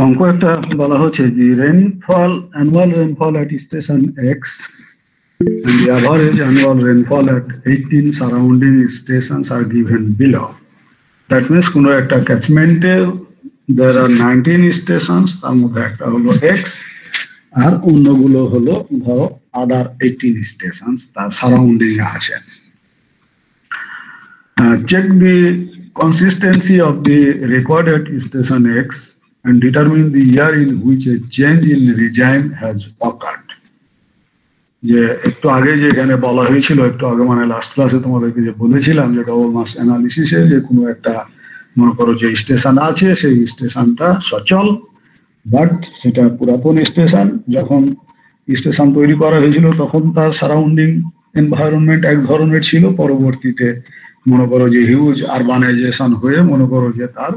অঙ্ক একটা বলা হচ্ছে যে rainfall annual rainfall at station X and the average annual rainfall at 18 surrounding stations are given below. That means কোনো একটা ক্যাচমেন্টে there are 19 stations, তার মধ্যে একটা হলো X আর অন্যগুলো হলো ধরো আদার 18 stations তার সারাউন্ডিং আছে। Check the consistency of the recorded station X and determine the year in which a change in regime has occurred. যে একটু আগে যে এখানে বলা হয়েছিল, একটু আগে মানে লাস্ট ক্লাসে তোমাদেরকে যে বলেছিলাম যে ডবল মাস অ্যানালিসিসে যে কোনো একটা মনে করো যে স্টেশন আছে, সেই স্টেশনটা সচল বাট সেটা পুরাতন স্টেশন। যখন স্টেশন তৈরি করা হয়েছিল তখন তার সারাউন্ডিং এনভায়রনমেন্ট এক ধরনের ছিল, পরবর্তীতে মনে করো যে হিউজ আরবানাইজেশন হয়ে মনে করো যে তার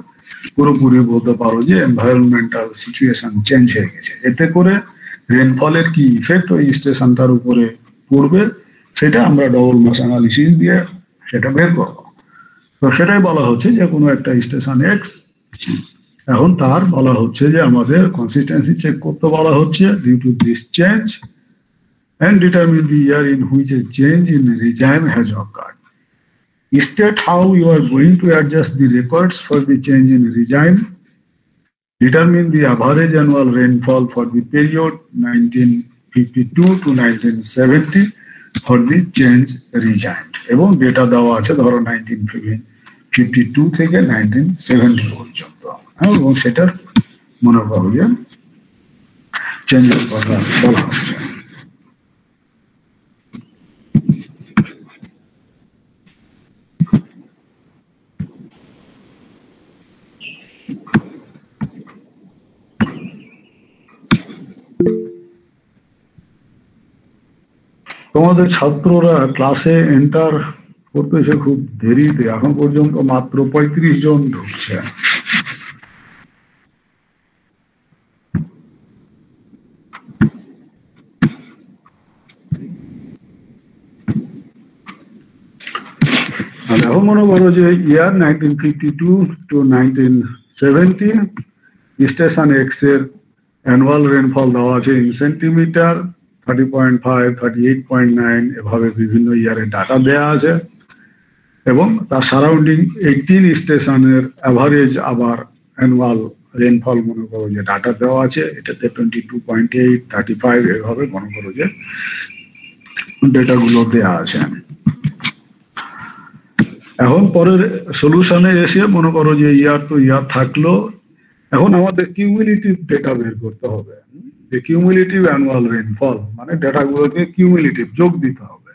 পুরোপুরি বলতে পারো যে এনভায়রনমেন্টাল সিচুয়েশন চেঞ্জ হয়ে গেছে। এতে করে রেনফলের কি ইফেক্ট ওই স্টেশনটার উপরে পড়বে সেটা আমরা ডবল মাস অ্যানালিসিস দিয়ে সেটা বের করব। তো সেটাই বলা হচ্ছে যে কোনো একটা স্টেশন এক্স, এখন তার বলা হচ্ছে যে আমাদের কনসিস্টেন্সি চেক করতে বলা হচ্ছে due to this change and determine the year in which a change in regime has occurred. State how you are going to adjust the records for the change in regime. Determine the average annual rainfall for the period 1952 to 1970 for the change regime. এবং data দেওয়া আছে ধরো 1952 থেকে 1970 পর্যন্ত, এবং সেটা মনে করো যে চেঞ্জের কথা বলা হচ্ছে। তোমাদের ছাত্ররা ক্লাসে এন্টার করতেছে খুব দেরিতে, এখন পর্যন্ত মাত্র 35 জন ঢুকছে। এখন মনে করো যে ইয়ার 1952 to 1970 স্টেশন এক্স এর অ্যানুয়াল রেনফল দেওয়া আছে ইন সেন্টিমিটার, 30.5, 38.9 এভাবে বিভিন্ন ইয়ারের ডাটা দেয়া আছে, এবং তার সারাউন্ডিং 18 স্টেশনের অ্যাভারেজ আবার অ্যানুয়াল রেনফল মনে করো যে ডাটা দেওয়া আছে, এটাতে 22.8, 35 এভাবে মনে করো যে ডেটাগুলো দেয়া আছে। এখন পরের সলিউশনে এসে মনে করো যে ইয়ার তো ইয়ার থাকলো, এখন আমাদের কিউমুলেটিভ ডেটা বের করতে হবে। যে কিউমুলেটিভ অ্যানুয়াল রেনফল মানে ডেটাগুলোকে কিউমুলেটিভ যোগ দিতে হবে।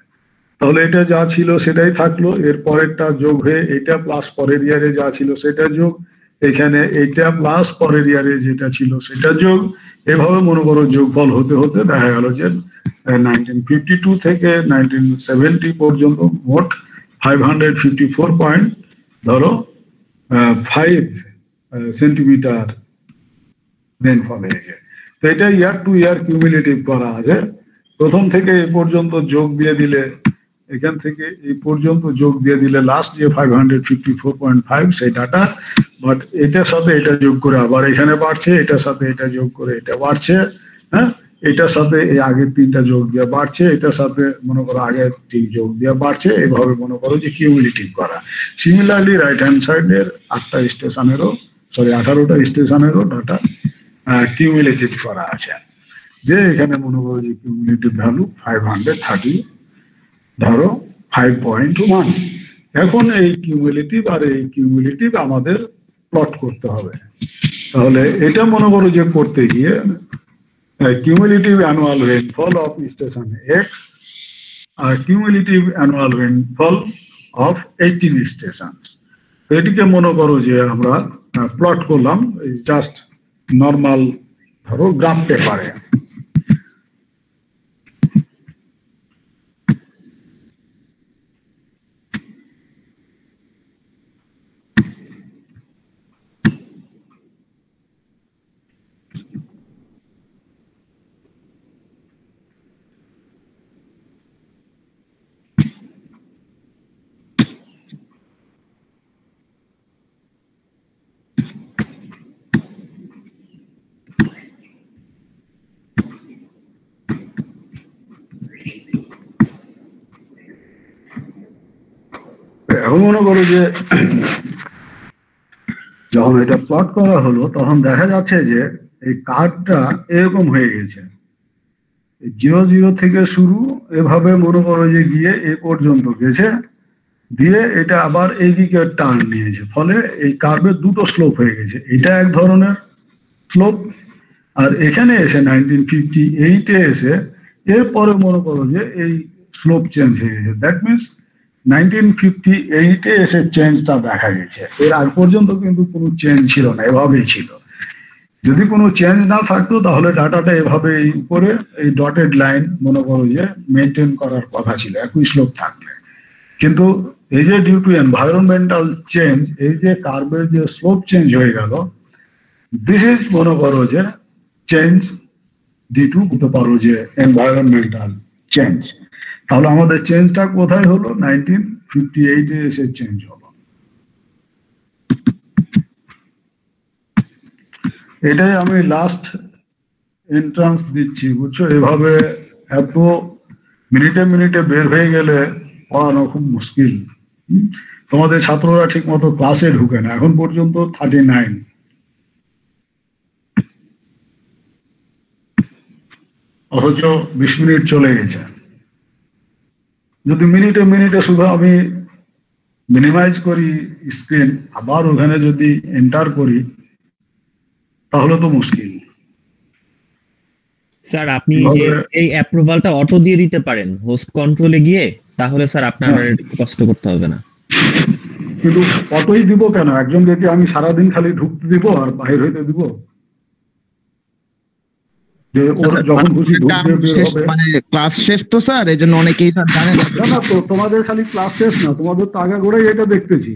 তাহলে এটা যা ছিল সেটাই থাকলো, এর পরেরটা যোগ হয়ে এটা প্লাস পরের ইয়ারে যা ছিল সেটা যোগ, এখানে এইটা প্লাস পরের ইয়ারে যেটা ছিল সেটা যোগ, এভাবে মনে করো যোগফল হতে হতে দেখা গেল যে 1952 থেকে 1970 পর্যন্ত মোট 554 পয়েন্ট ধরো 5 সেন্টিমিটার রেনফল হয়েছে। তো এটা ইয়ার টু ইয়ার কিউমুলেটিভ করা আছে, প্রথম থেকে এই পর্যন্ত যোগ দিয়ে দিলে, এখান থেকে এই পর্যন্ত যোগ দিয়ে দিলে লাস্ট যে 554.5 সেই ডাটা, বাট এটার সাথে এটা যোগ করে আবার এখানে বাড়ছে, এটার সাথে এটা যোগ করে এটা বাড়ছে, হ্যাঁ এটার সাথে এই আগের তিনটা যোগ দিয়ে বাড়ছে, এটার সাথে মনে করো আগের তিন যোগ দিয়ে বাড়ছে, এভাবে মনে করো যে কিউমুলেটিভ করা। সিমিলারলি রাইট হ্যান্ড সাইডের 18টা স্টেশনেরও ডাটা কিউমুলেটিভ করা আছে, যে এখানে মনে করো যে কিউমুলেটিভ ভ্যালু 530 ধরো 5.1। এখন এই কিউমুলেটিভ আর এই কিউমুলেটিভ আমাদের প্লট করতে হবে। তাহলে এটা মনে করো যে করতে গিয়ে cumulative annual rainfall of station X R cumulative annual rainfall of 18 stations, তো এটিকে মনে করো যে আমরা প্লট করলাম জাস্ট নর্মাল ধরো গ্রাফ পেপারে। এখন মনে করো যে যখন এটা প্লট করা হলো তখন দেখা যাচ্ছে যে এই কার্ভটা এরকম হয়ে গেছে, 0 থেকে শুরু, এভাবে মনে করো যে গিয়ে এ পর্যন্ত গেছে, দিয়ে এটা আবার এইদিকে টার্ন নিয়েছে, ফলে এই কার্ভের দুটো স্লোপ হয়ে গেছে। এটা এক ধরনের স্লোপ, আর এখানে এসে 1958-এ এসে এরপরে মনে করো যে এই স্লোপ চেঞ্জ হয়ে গেছে। দ্যাট মিনস 1958-এ এসে চেঞ্জটা দেখা গেছে। এর আগ পর্যন্ত কিন্তু কোনো চেঞ্জ ছিল না, এভাবেই ছিল। যদি কোনো চেঞ্জ না থাকতো তাহলে ডাটাটা এভাবে এই উপরে এই ডটেড লাইন মনে করো যে মেনটেন করার কথা ছিল, একই স্লোপ থাকলে। কিন্তু এই যে ডিউ টু এনভায়রনমেন্টাল চেঞ্জ, এই যে কার্ভের যে স্লোপ চেঞ্জ হয়ে গেল, দিস ইজ মনে করো যে চেঞ্জ ডিউ টু বলতে পারো যে এনভায়রনমেন্টাল চেঞ্জ। তাহলে আমাদের চেঞ্জটা কোথায় হলো? 1958-এ এসে চেঞ্জ হলো। এটাই আমি লাস্ট এন্ট্রান্স দিচ্ছি, বুঝছো? এভাবে এত মিনিটে মিনিটে বের হয়ে গেলে পড়ানো খুব মুশকিল। তোমাদের ছাত্ররা ঠিক মতো ক্লাসে ঢুকে না, এখন পর্যন্ত 39, অথচ 20 মিনিট চলে গেছে। যদি মিনিটে মিনিটে শুধু আমি মিনিমাইজ করি স্ক্রিন, আবার ওখানে যদি এন্টার করি, তাহলে তো মুশকিল। স্যার আপনি যে এই অ্যাপ্রুভালটা অটো দিয়ে দিতে পারেন হোস্ট কন্ট্রোলে গিয়ে, তাহলে স্যার আপনার কষ্ট করতে হবে না। কিন্তু অটোই দিব কেন? একজনকে কি আমি সারাদিন খালি ঢুকতে দিব আর বাইরে হইতে দিব? যে যখন খুশি ঢুকতে বের হবে। মানে ক্লাস শেষ তো স্যার, এজন্য অনেকেই স্যার জানে না। না তো, তোমাদের খালি ক্লাস শেষ না, তোমাদের তো আগাগোড়াই এটা দেখতেছি।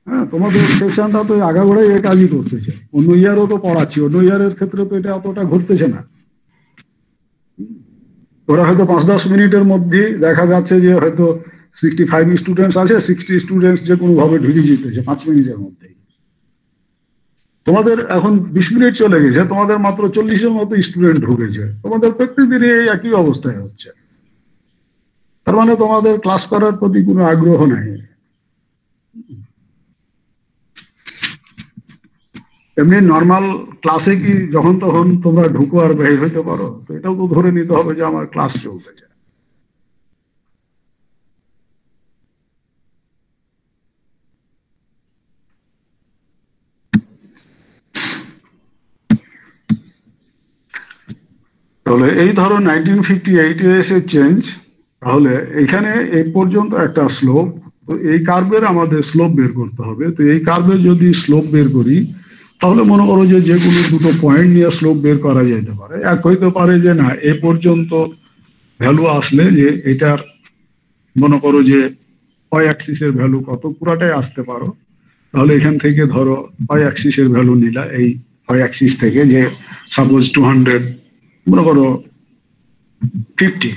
হ্যাঁ, তোমাদের সেশনটা তো আগাগোড়াই এই কাজই করতেছে। অন্য ইয়ারও তো পড়াচ্ছি, অন্য ইয়ারের ক্ষেত্রে তো এটা অতটা ঘটতেছে না। ওরা হয়তো 5-10 মিনিটের মধ্যে দেখা যাচ্ছে যে হয়তো 65 স্টুডেন্টস আছে, 60 স্টুডেন্টস যে কোনো ভাবে ঢুকে যেতেছে 5 মিনিটের মধ্যে। তোমাদের এখন 20 মিনিট চলে গেছে, তোমাদের মাত্র 40-এর মতো স্টুডেন্ট ঢুকেছে। তোমাদের প্রত্যেকদিনই এই একই অবস্থায় হচ্ছে। তার মানে তোমাদের ক্লাস করার প্রতি কোনো আগ্রহ নাই। এমনি নর্মাল ক্লাসে কি যখন তখন তোমরা ঢুকো আর বের হইতে পারো? তো এটাও তো ধরে নিতে হবে যে আমার ক্লাস চলতেছে। তাহলে এই ধরো 1958-এ এসে চেঞ্জ, তাহলে এখানে এই পর্যন্ত একটা স্লোপ, তো এই কার্ভের আমাদের স্লোপ বের করতে হবে। তো এই কার্ভের যদি স্লোপ বের করি, তাহলে মনে করো যে যে কোনো দুটো পয়েন্ট নিয়ে স্লোপ বের করা যেতে পারে। এক হইতে পারে যে না, এ পর্যন্ত ভ্যালু আসলে যে এটার মনে করো যে ওয়াই অ্যাক্সিসের ভ্যালু কত, পুরাটাই আসতে পারো। তাহলে এখান থেকে ধরো ওয়াই অ্যাক্সিসের ভ্যালু নিলা, এই ওয়াই অ্যাক্সিস থেকে যে সাপোজ 200, মনে করো 50।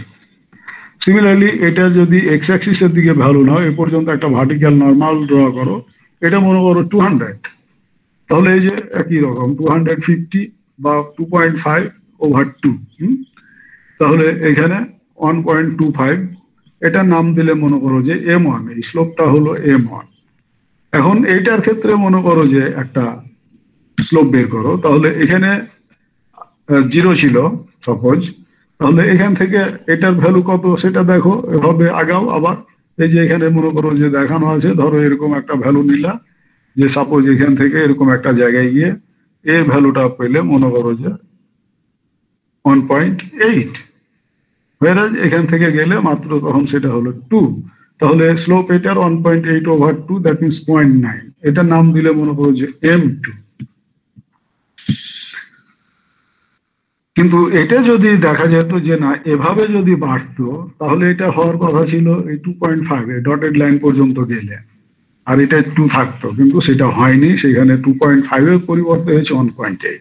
সিমিলারলি এটা যদি এক্স অ্যাক্সিসের দিকে ভ্যালু নাও, এ পর্যন্ত একটা ভার্টিক্যাল নর্মাল ড্র করো, এটা মনে করো 200। তাহলে এই যে একই রকম 250 বা 2.5/2, তাহলে এখানে 1.25, এটার নাম দিলে মনে করো যে M1, এই স্লোপটা হলো M1। এখন এইটার ক্ষেত্রে মনে করো যে একটা স্লোপ বের করো, তাহলে এখানে 0 ছিল সাপোজ, তাহলে এখান থেকে এটার ভ্যালু কত সেটা দেখো, এভাবে আগাও। আবার এই যে এখানে মনে করো যে দেখানো আছে, ধরো এরকম একটা ভ্যালু নিলা, যে সাপোজ এখান থেকে এরকম একটা জায়গায় গিয়ে এই ভ্যালুটা পেলে মনে করো যে 1.8, whereas এখান থেকে গেলে মাত্র তখন সেটা হলো 2। তাহলে স্লোপ এটার 1.8/2, দ্যাট মিনস 0.9। এটার নাম দিলে মনে করো যে M2। কিন্তু এটা যদি দেখা যেত যে না, এভাবে যদি বাড়তো, তাহলে এটা হওয়ার কথা ছিল এই 2.5 ডটেড লাইন পর্যন্ত গেলে, আর এটা 2 থাকতো, কিন্তু সেটা হয়নি। সেখানে 2.5-এর পরিবর্তে হয়েছে 1.8।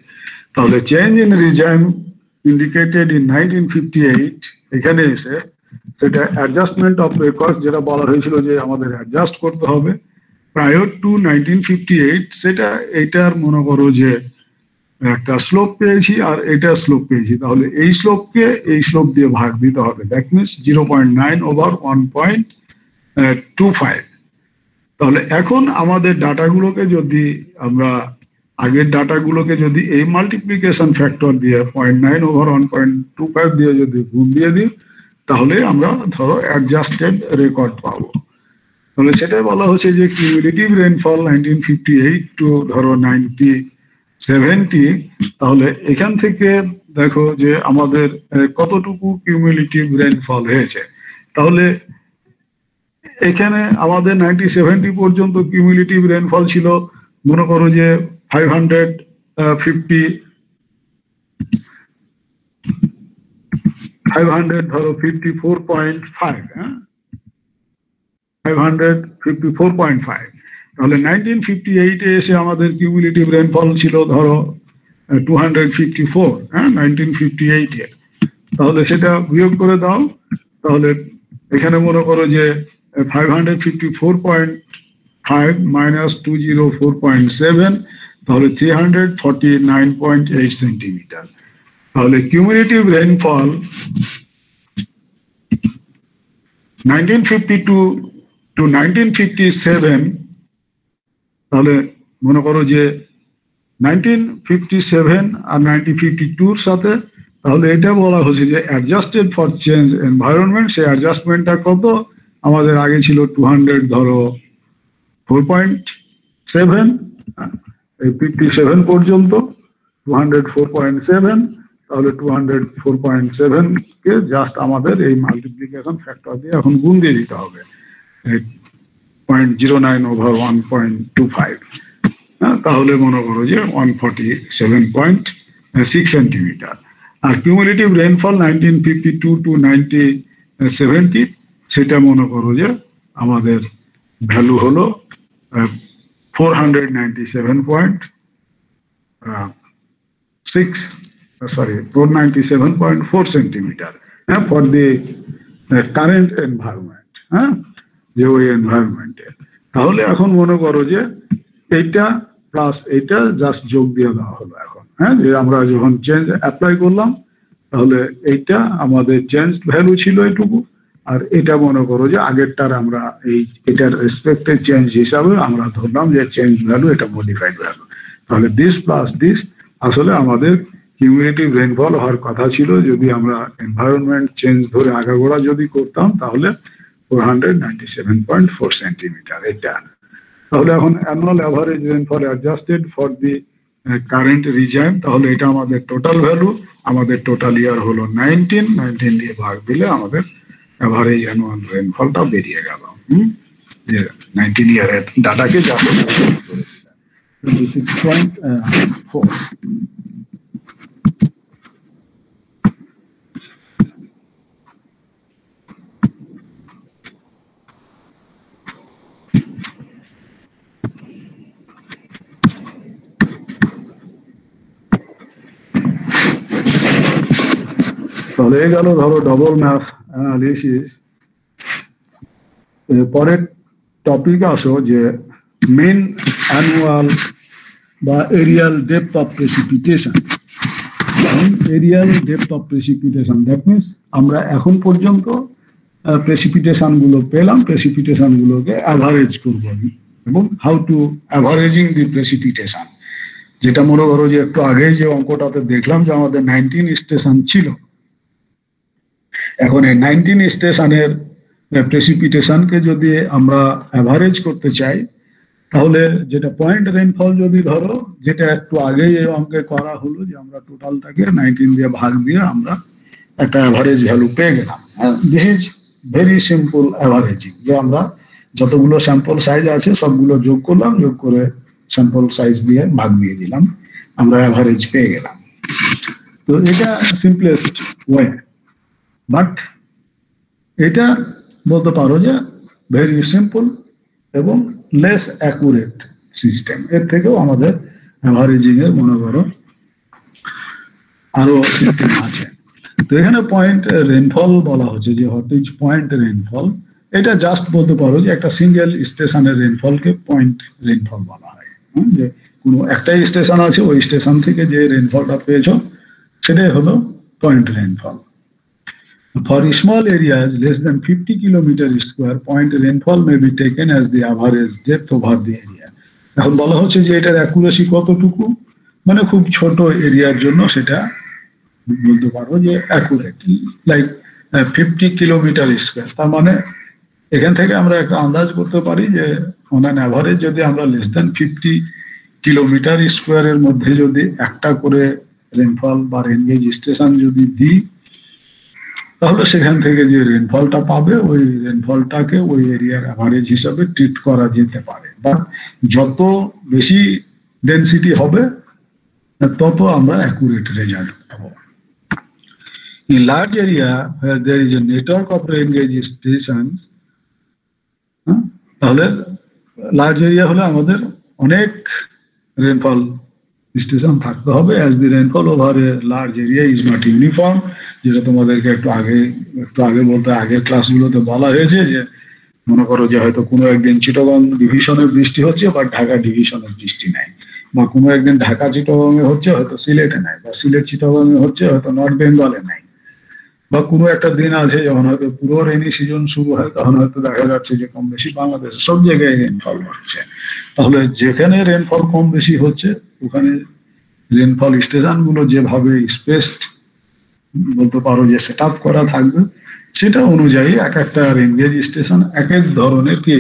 তাহলে চেঞ্জ ইন রিজাইম ইন্ডিকেটেড ইন 1958, এখানে এসে সেটা অ্যাডজাস্টমেন্ট অফ রেকর্ড, যেটা বলা হয়েছিল যে আমাদের অ্যাডজাস্ট করতে হবে প্রায়র টু 1958, সেটা এইটার মনে করো যে একটা স্লোপ পেয়েছি আর এটা স্লোপ পেয়েছি। তাহলে এই স্লোপকে এই স্লোপ দিয়ে ভাগ দিতে হবে, দ্যাট মিনস 0.9/1.8। 0.25। তাহলে এখন আমাদের ডাটাগুলোকে যদি আমরা আগের ডাটাগুলোকে যদি এই মাল্টিপ্লিকেশন ফ্যাক্টর দিয়ে 0.9/1.25 দিয়ে যদি গুণ দিয়ে দিই, তাহলে আমরা ধরো অ্যাডজাস্টেড রেকর্ড পাবো। তাহলে সেটাই বলা হচ্ছে যে কিউমুলেটিভ রেইনফল 1958 টু ধরো 1970। তাহলে এখান থেকে দেখো যে আমাদের কতটুকু কিউমুলেটিভ রেইনফল হয়েছে। তাহলে এখানে আমাদের 1970 পর্যন্ত কিউমুলেটিভ রেইনফল ছিল মনে করো যে 500 ধরো 54.5, 554.5। তাহলে 1958 এসে আমাদের কিউমুলেটিভ রেইনফল ছিল ধরো 254, 1958 এর। তাহলে সেটা বিয়োগ করে দাও। তাহলে এখানে মনে করো যে 554.5 মাইনাস 204.7, তাহলে 349.8 সেন্টিমিটার। তাহলে কিউমুলেটিভ রেইনফল 1952 টু 1957, তাহলে মনে করো যে 1957 আর 1952 সাথে, তাহলে এটা বলা হচ্ছে যে অ্যাডজাস্টেড ফর চেঞ্জ এনভায়রনমেন্ট। সেই অ্যাডজাস্টমেন্টটা কত? আমাদের আগে ছিল 200 ধরো 4.7, এই 57 পর্যন্ত 204.7। তাহলে 204.7 কে জাস্ট আমাদের এই মাল্টিপ্লিকেশন ফ্যাক্টর দিয়ে এখন গুণ দিয়ে দিতে হবে 0.09/1.25। তাহলে মনে করো যে 147.6 সেন্টিমিটার। আর কিউমুলেটিভ রেইনফল 1952 টু 1970, সেটা মনে করো যে আমাদের ভ্যালু হলো 497.4 centimetre for the current environment, যে ওই এনভায়রনমেন্টে। তাহলে এখন মনে করো যে এইটা প্লাস এইটা জাস্ট যোগ দিয়ে দেওয়া হলো এখন, যে আমরা যখন চেঞ্জ অ্যাপ্লাই করলাম, তাহলে এইটা আমাদের চেঞ্জ ভ্যালু ছিল এটুকু, আর এটা মনে করো যে আগেরটার আমরা এটার রেসপেক্টে চেঞ্জ হিসাবে আমরা ধরলাম যে চেঞ্জ ভ্যালু, এটা মডিফাইড ভ্যালু। তাহলে দিস প্লাস দিস আসলে আমাদের কিউমুলেটিভ রেইনফল হওয়ার কথা ছিল। যদি আমরা এনভায়রনমেন্ট চেঞ্জ ধরে আগাগোড়া যদি করতাম, তাহলে 497.4 সেন্টিমিটার এটা। তাহলে এখন annual average rainfall adjusted for the current রিজাইম, তাহলে এটা আমাদের টোটাল ভ্যালু। আমাদের টোটাল ইয়ার হলো 19 দিয়ে ভাগ দিলে আমাদের অ্যাভারেজ অ্যানুয়াল রেইনফলটা বেরিয়ে গেল। যে 19 ইয়ারের ডাটাকে জাস্ট 26.4। তাহলে এই গেল ধরো ডবল ম্যাথ অ্যানালিসিস। পরের টপিক আসো যে মেন অ্যানুয়াল বা areal depth of precipitation. Areal depth of precipitation, that means আমরা এখন পর্যন্ত প্রেসিপিটেশন গুলো পেলাম, প্রেসিপিটেশন গুলোকে অ্যাভারেজ করবো এবং how to averaging the precipitation. যেটা মনে করো যে একটু আগে যে অঙ্কটাতে দেখলাম যে আমাদের 19 স্টেশন ছিল, এখন এই 19 স্টেশনের প্রেসিপিটেশনকে যদি আমরা অ্যাভারেজ করতে চাই, তাহলে যেটা পয়েন্ট রেইনফল যদি ধরো, যেটা একটু আগেই এই অঙ্কে করা হলো, যে আমরা টোটালটাকে 19 দিয়ে ভাগ দিয়ে আমরা একটা অ্যাভারেজ ভ্যালু পেয়ে গেলাম। This is very simple averaging, যে আমরা যতগুলো স্যাম্পল সাইজ আছে সবগুলো যোগ করলাম, যোগ করে স্যাম্পল সাইজ দিয়ে ভাগ দিয়ে দিলাম, আমরা অ্যাভারেজ পেয়ে গেলাম। তো এটা সিম্পলেস্ট ওয়ে, বাট এটা বলতে পারো যে ভেরি সিম্পল এবং লেস অ্যাকুরেট সিস্টেম। এর থেকেও আমাদের অ্যাভারেজিং এর মনে করো আরো সিস্টেম আছে। তো এখানে পয়েন্ট রেইনফল বলা হচ্ছে, যে হোয়াট ইজ পয়েন্ট রেইনফল। এটা জাস্ট বলতে পারো যে একটা সিঙ্গেল স্টেশনের রেইনফলকে পয়েন্ট রেইনফল বলা হয়। যে কোনো একটাই স্টেশন আছে, ওই স্টেশন থেকে যে রেইনফলটা পেয়েছো সেটাই হলো point rainfall. For small areas less than 50 kilometer square, point rainfall may be taken as the average depth over the area. এখন বলা হচ্ছে যে এটার অ্যাকুরেসি কতটুকু, মানে খুব ছোট এরিয়ার জন্য সেটা বলতে পারবো যে অ্যাকুরেট, লাইক 50 কিলোমিটার স্কোয়ার। তার মানে এখান থেকে আমরা একটা আন্দাজ করতে পারি যে অন অ্যান অ্যাভারেজ যদি আমরা লেস দেন 50 কিলোমিটার স্কোয়ারের মধ্যে যদি একটা করে রেনফল বা রেনগেজ স্টেশন যদি দিই, তাহলে সেখান থেকে যে রেনফলটা পাবে ওই রেনফলটাকে ওই এরিয়ার অ্যাভারেজ হিসাবে ট্রিট করা যেতে পারে, বা যত বেশি ডেনসিটি হবে তত আমরা অ্যাকুরেট রেজাল্ট পাবো। In large area where there is a network of rain gauge stations, তাহলে লার্জ এরিয়া হলে আমাদের অনেক রেনফল স্টেশন থাকতে হবে, as the rainfall over a large area is not uniform, যেটা তোমাদেরকে একটু আগে বলতে আগের ক্লাসগুলোতে বলা হয়েছে যে মনে করো যে হয়তো কোনো একদিন চিটাগং ডিভিশনে বৃষ্টি হচ্ছে বা ঢাকা ডিভিশনে বৃষ্টি নাই, বা কোনো একদিন ঢাকা চিটাগংয়ে হচ্ছে হয়তো সিলেটে নাই, বা সিলেট চিটাগংয়ে হচ্ছে হয়তো নর্থ বেঙ্গলে নাই, বা কোনো একটা দিন আছে যখন হয়তো পুরো রেনি সিজন শুরু হয়, তখন হয়তো দেখা যাচ্ছে যে কম বেশি বাংলাদেশে সব জায়গায় রেনফল হচ্ছে। তাহলে যেখানে রেনফল কম বেশি হচ্ছে ওখানে রেনফল স্টেশন গুলো যেভাবে স্পেসড বলতে পারো যে সেট আপ করা থাকবে, সেটা অনুযায়ী এক একটা রেনগেজ স্টেশন এক এক ধরনের কি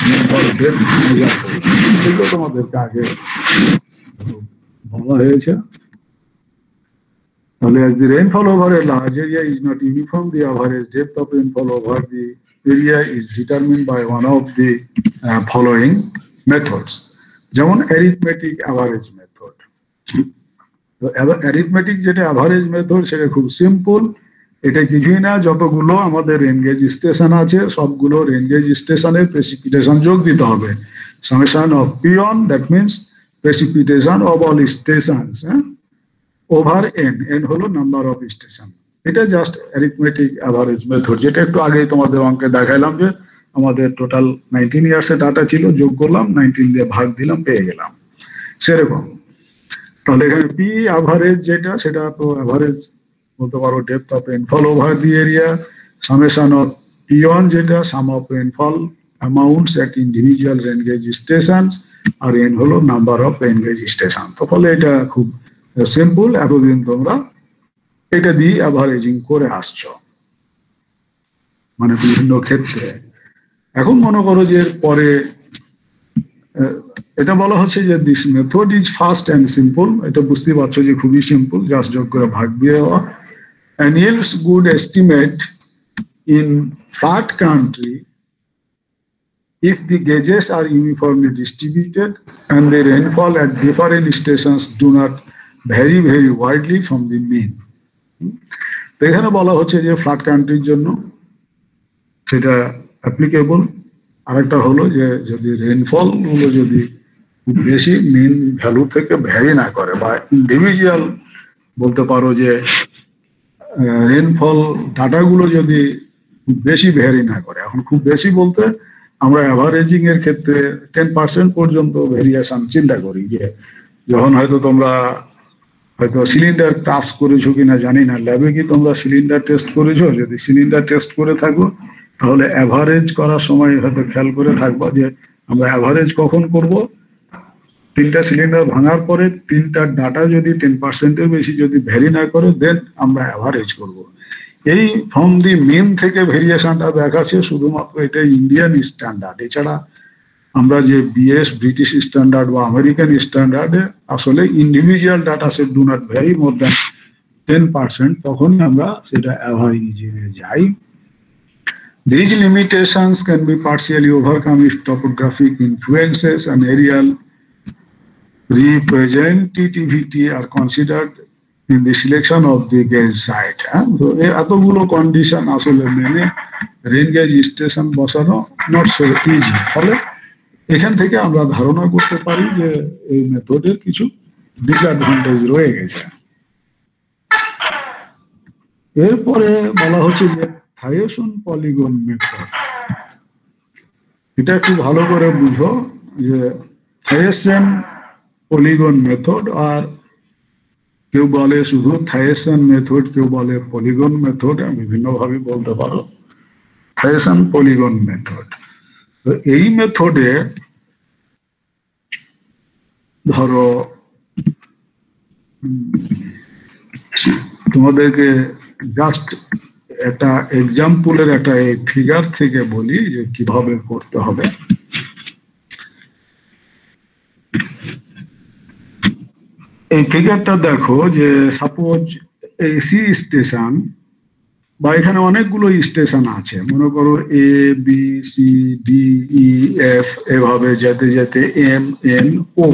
রেনফল ডেপথ মেজার করবে, সেগুলো তোমাদেরকে আগে বলা হয়েছে। তাহলে as the rainfall over a large area is not uniform, the average depth of rainfall over the area is determined by one of the following methods. যেমন arithmetic average method. তো arithmetic যেটা average method সেটা খুব simple, এটা কিছুই না, যতগুলো আমাদের রেনগেজ স্টেশন আছে সবগুলো রেনগেজ স্টেশনের প্রেসিপিটেশন যোগ দিতে হবে, summation of P1, that means precipitation of all stations, over n হলো নাম্বার অফ স্টেশন। এটা জাস্ট অ্যারিথমেটিক অ্যাভারেজ মেথড, যেটা একটু আগেই তোমাদের অঙ্কে দেখাইলাম যে আমাদের টোটাল 19 ইয়ার্স এর ডাটা ছিল, যোগ করলাম 19 দিয়ে ভাগ দিলাম পেয়ে গেলাম সেরকম। তাহলে এখানে পি অ্যাভারেজ যেটা সেটা তো অ্যাভারেজ বলতে পারো depth of rainfall over the area, summation of P1 যেটা sum of rainfall amounts at individual rain gauge stations, আর n হলো নাম্বার অফ রেনগেজ স্টেশন। তো ফলে এটা খুব সিম্পল, এতদিন তোমরা এটা দিয়ে অ্যাভারেজিং করে আসছো মানে বিভিন্ন ক্ষেত্রে। এখন মনে করো যে পরে এটা বলা হচ্ছে যে this method is fast and simple, এটা বুঝতে পারছো যে খুবই সিম্পল, জাস্ট যোগ করে ভাগ দিয়ে দেওয়া, and yields good estimate in flat country if the gauges are uniformly distributed and the rainfall at different stations do not vary very widely from the mean. তো এখানে বলা হচ্ছে যে ফ্ল্যাট কান্ট্রির জন্য সেটা অ্যাপ্লিকেবল। আরেকটা হলো যে যদি রেনফল গুলো যদি খুব বেশি মিন ভ্যালু থেকে ভ্যারি না করে, বা ইন্ডিভিজুয়াল বলতে পারো যে রেনফল ডাটাগুলো যদি খুব বেশি ভ্যারি না করে। এখন খুব বেশি বলতে আমরা অ্যাভারেজিং এর ক্ষেত্রে 10% পর্যন্ত ভেরিয়েশন চিন্তা করি, যে যখন হয়তো তোমরা হয়তো সিলিন্ডার টাচ করেছো কিনা জানি না, ল্যাবে কি তোমরা সিলিন্ডার টেস্ট করেছো? যদি সিলিন্ডার টেস্ট করে থাকো তাহলে অ্যাভারেজ করার সময় হয়তো খেয়াল করে থাকবা যে আমরা অ্যাভারেজ কখন করব, 3টা সিলিন্ডার ভাঙার পরে 3টার ডাটা যদি 10%-এর বেশি যদি ভ্যারি না করে দেন আমরা অ্যাভারেজ করব। এই ফ্রম দি মিন থেকে ভেরিয়েশনটা দেখাচ্ছে শুধুমাত্র এটা ইন্ডিয়ান স্ট্যান্ডার্ড, এছাড়া আমরা যে বিএস ব্রিটিশ স্ট্যান্ডার্ড বা আমেরিকান স্ট্যান্ডার্ডে আসলে individual data set do not vary more than 10%, তখনই আমরা সেটা অ্যাভারেজে যাই। These limitations can be partially overcome if topographic influences and aerial representativity are considered in the selection of the gauge site. So এতগুলো condition আসলে মেনে rain gauge station বসানো not so easy. ফলে এখান থেকে আমরা ধারণা করতে পারি যে এই মেথডের কিছু ডিসঅ্যাডভান্টেজ রয়ে গেছে। এরপরে বলা হচ্ছে যে থায়োসন পলিগন মেথড। এটা একটু ভালো করে বুঝো যে থায়োসন পলিগন মেথড আর কেউ বলে শুধু থাইয়েসন মেথড, কেউ বলে পলিগন মেথড, বিভিন্ন ভাবে বলতে পারো। থাইয়েসন পলিগন মেথড, তো এই মেথডে ধরো তোমাদেরকে জাস্ট একটা এক্সাম্পলের একটা ফিগার থেকে বলি যে কিভাবে করতে হবে। এই ফিগারটা দেখো যে সাপোজ এসি স্টেশন বা এখানে অনেকগুলো স্টেশন আছে, মনে করো A B C D E F, এভাবে যেতে যেতে এম এন ও,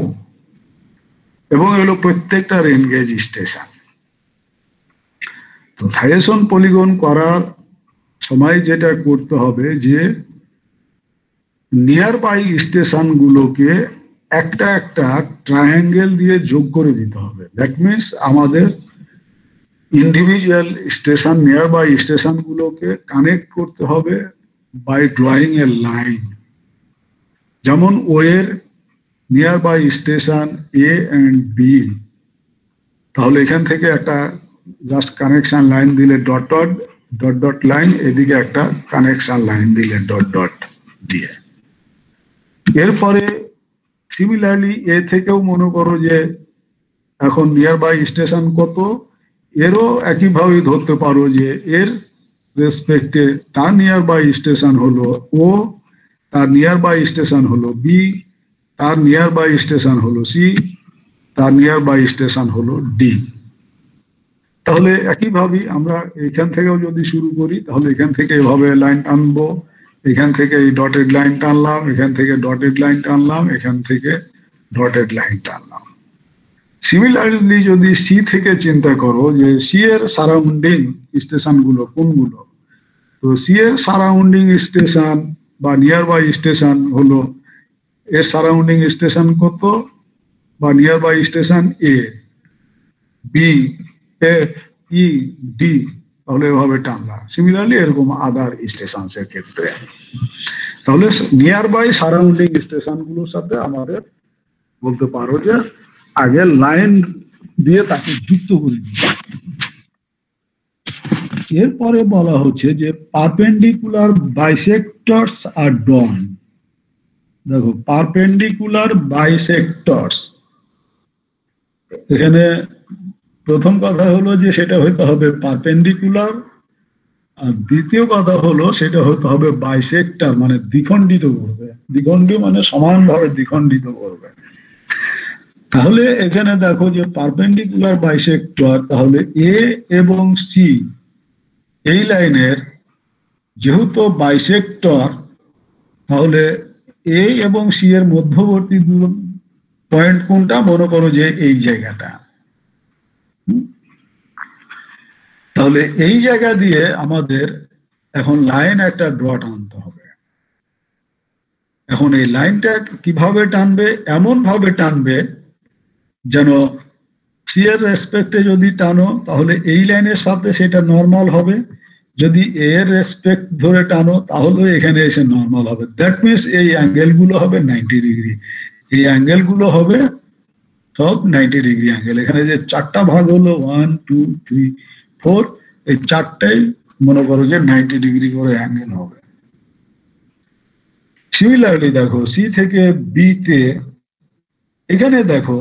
এবং এগুলো প্রত্যেকটা রেন গেজ স্টেশন। তো থাইয়েসন পলিগন করার সময় যেটা করতে হবে যে নিয়ার বাই স্টেশন গুলোকে একটা একটা ট্রায়াঙ্গেল দিয়ে যোগ করে দিতে হবে। দ্যাট মিনস আমাদের individual station, nearby station গুলোকে কানেক্ট করতে হবে বাই ড্রয়িং এ লাইন। যেমন ও এর nearby station A and B, তাহলে এখান থেকে একটা জাস্ট কানেকশন লাইন দিলে dot dot dot dot line, এদিকে একটা কানেকশন লাইন দিলে ডট ডট দিয়ে। এরপরে সিমিলারলি এ থেকেও মনে করো যে এখন নিয়ার বাই স্টেশন কত, এরও একইভাবে ধরতে পারো যে এর রেসপেক্টে তার নিয়ার বাই স্টেশন হলো ও, তার নিয়ার বাই স্টেশন হলো বি, তার নিয়ার বাই স্টেশন হলো সি, তার নিয়ার বাই স্টেশন হলো ডি। তাহলে একইভাবে আমরা এখান থেকেও যদি শুরু করি, তাহলে এখান থেকে এভাবে লাইন টানবো, এখান থেকে এই ডটেড লাইন টানলাম, এখান থেকে ডটেড লাইন টানলাম, এখান থেকে ডটেড লাইন টানলাম। সিমিলারলি যদি সি থেকে চিন্তা করো যে সি এর সারাউন্ডিং স্টেশন গুলো কোনগুলো, তো সি এর সারাউন্ডিং স্টেশন বা নিয়ার বাই স্টেশন হলো, এর সারাউন্ডিং স্টেশন কত বা nearby station A B F E D, তাহলে এভাবে টানলাম। সিমিলারলি এরকম আদার স্টেশন এর ক্ষেত্রে, তাহলে নিয়ার বাই সারাউন্ডিং স্টেশন গুলোর সাথে আমাদের বলতে পারো যে আগে লাইন দিয়ে তাকে যুক্ত করে দিতে। এরপরে বলা হচ্ছে যে পারপেন্ডিকুলার বাইসেক্টরস আর ড্রন। দেখো পারপেন্ডিকুলার বাইসেক্টরস, এখানে প্রথম কথা হলো যে সেটা হইতে হবে পারপেন্ডিকুলার, আর দ্বিতীয় কথা হলো সেটা হতে হবে বাইসেক্টর, মানে দ্বিখণ্ডিত করবে। দ্বিখণ্ডী মানে সমানভাবে দ্বিখণ্ডিত করবে। তাহলে এখানে দেখো যে পারপেন্ডিকুলার বাইসেক্টর, তাহলে এ এবং সি এই লাইনের যেহেতু বাইসেক্টর, তাহলে এ এবং সি এর মধ্যবর্তী পয়েন্ট কোনটা, মনে করো যে এই জায়গাটা। তাহলে এই জায়গা দিয়ে আমাদের এখন লাইন একটা ড্র টানতে হবে। এখন এই লাইনটা কিভাবে টানবে, এমন ভাবে টানবে যেন সি এর রেসপেক্টে যদি টানো তাহলে এই লাইনের সাথে সেটা নর্মাল হবে, যদি এ এর রেসপেক্ট ধরে টানো তাহলে এখানে এসে নর্মাল হবে। দ্যাট মিনস এই অ্যাঙ্গেল গুলো হবে 90 ডিগ্রি, এই অ্যাঙ্গেল গুলো হবে সব 90 ডিগ্রি অ্যাঙ্গেল। এখানে যে চারটা ভাগ হলো 1 2 3 4, এই চারটাই মনে করো যে 90 ডিগ্রি করে অ্যাঙ্গেল হবে। সিমিলারলি দেখো সি থেকে বি তে, এখানে দেখো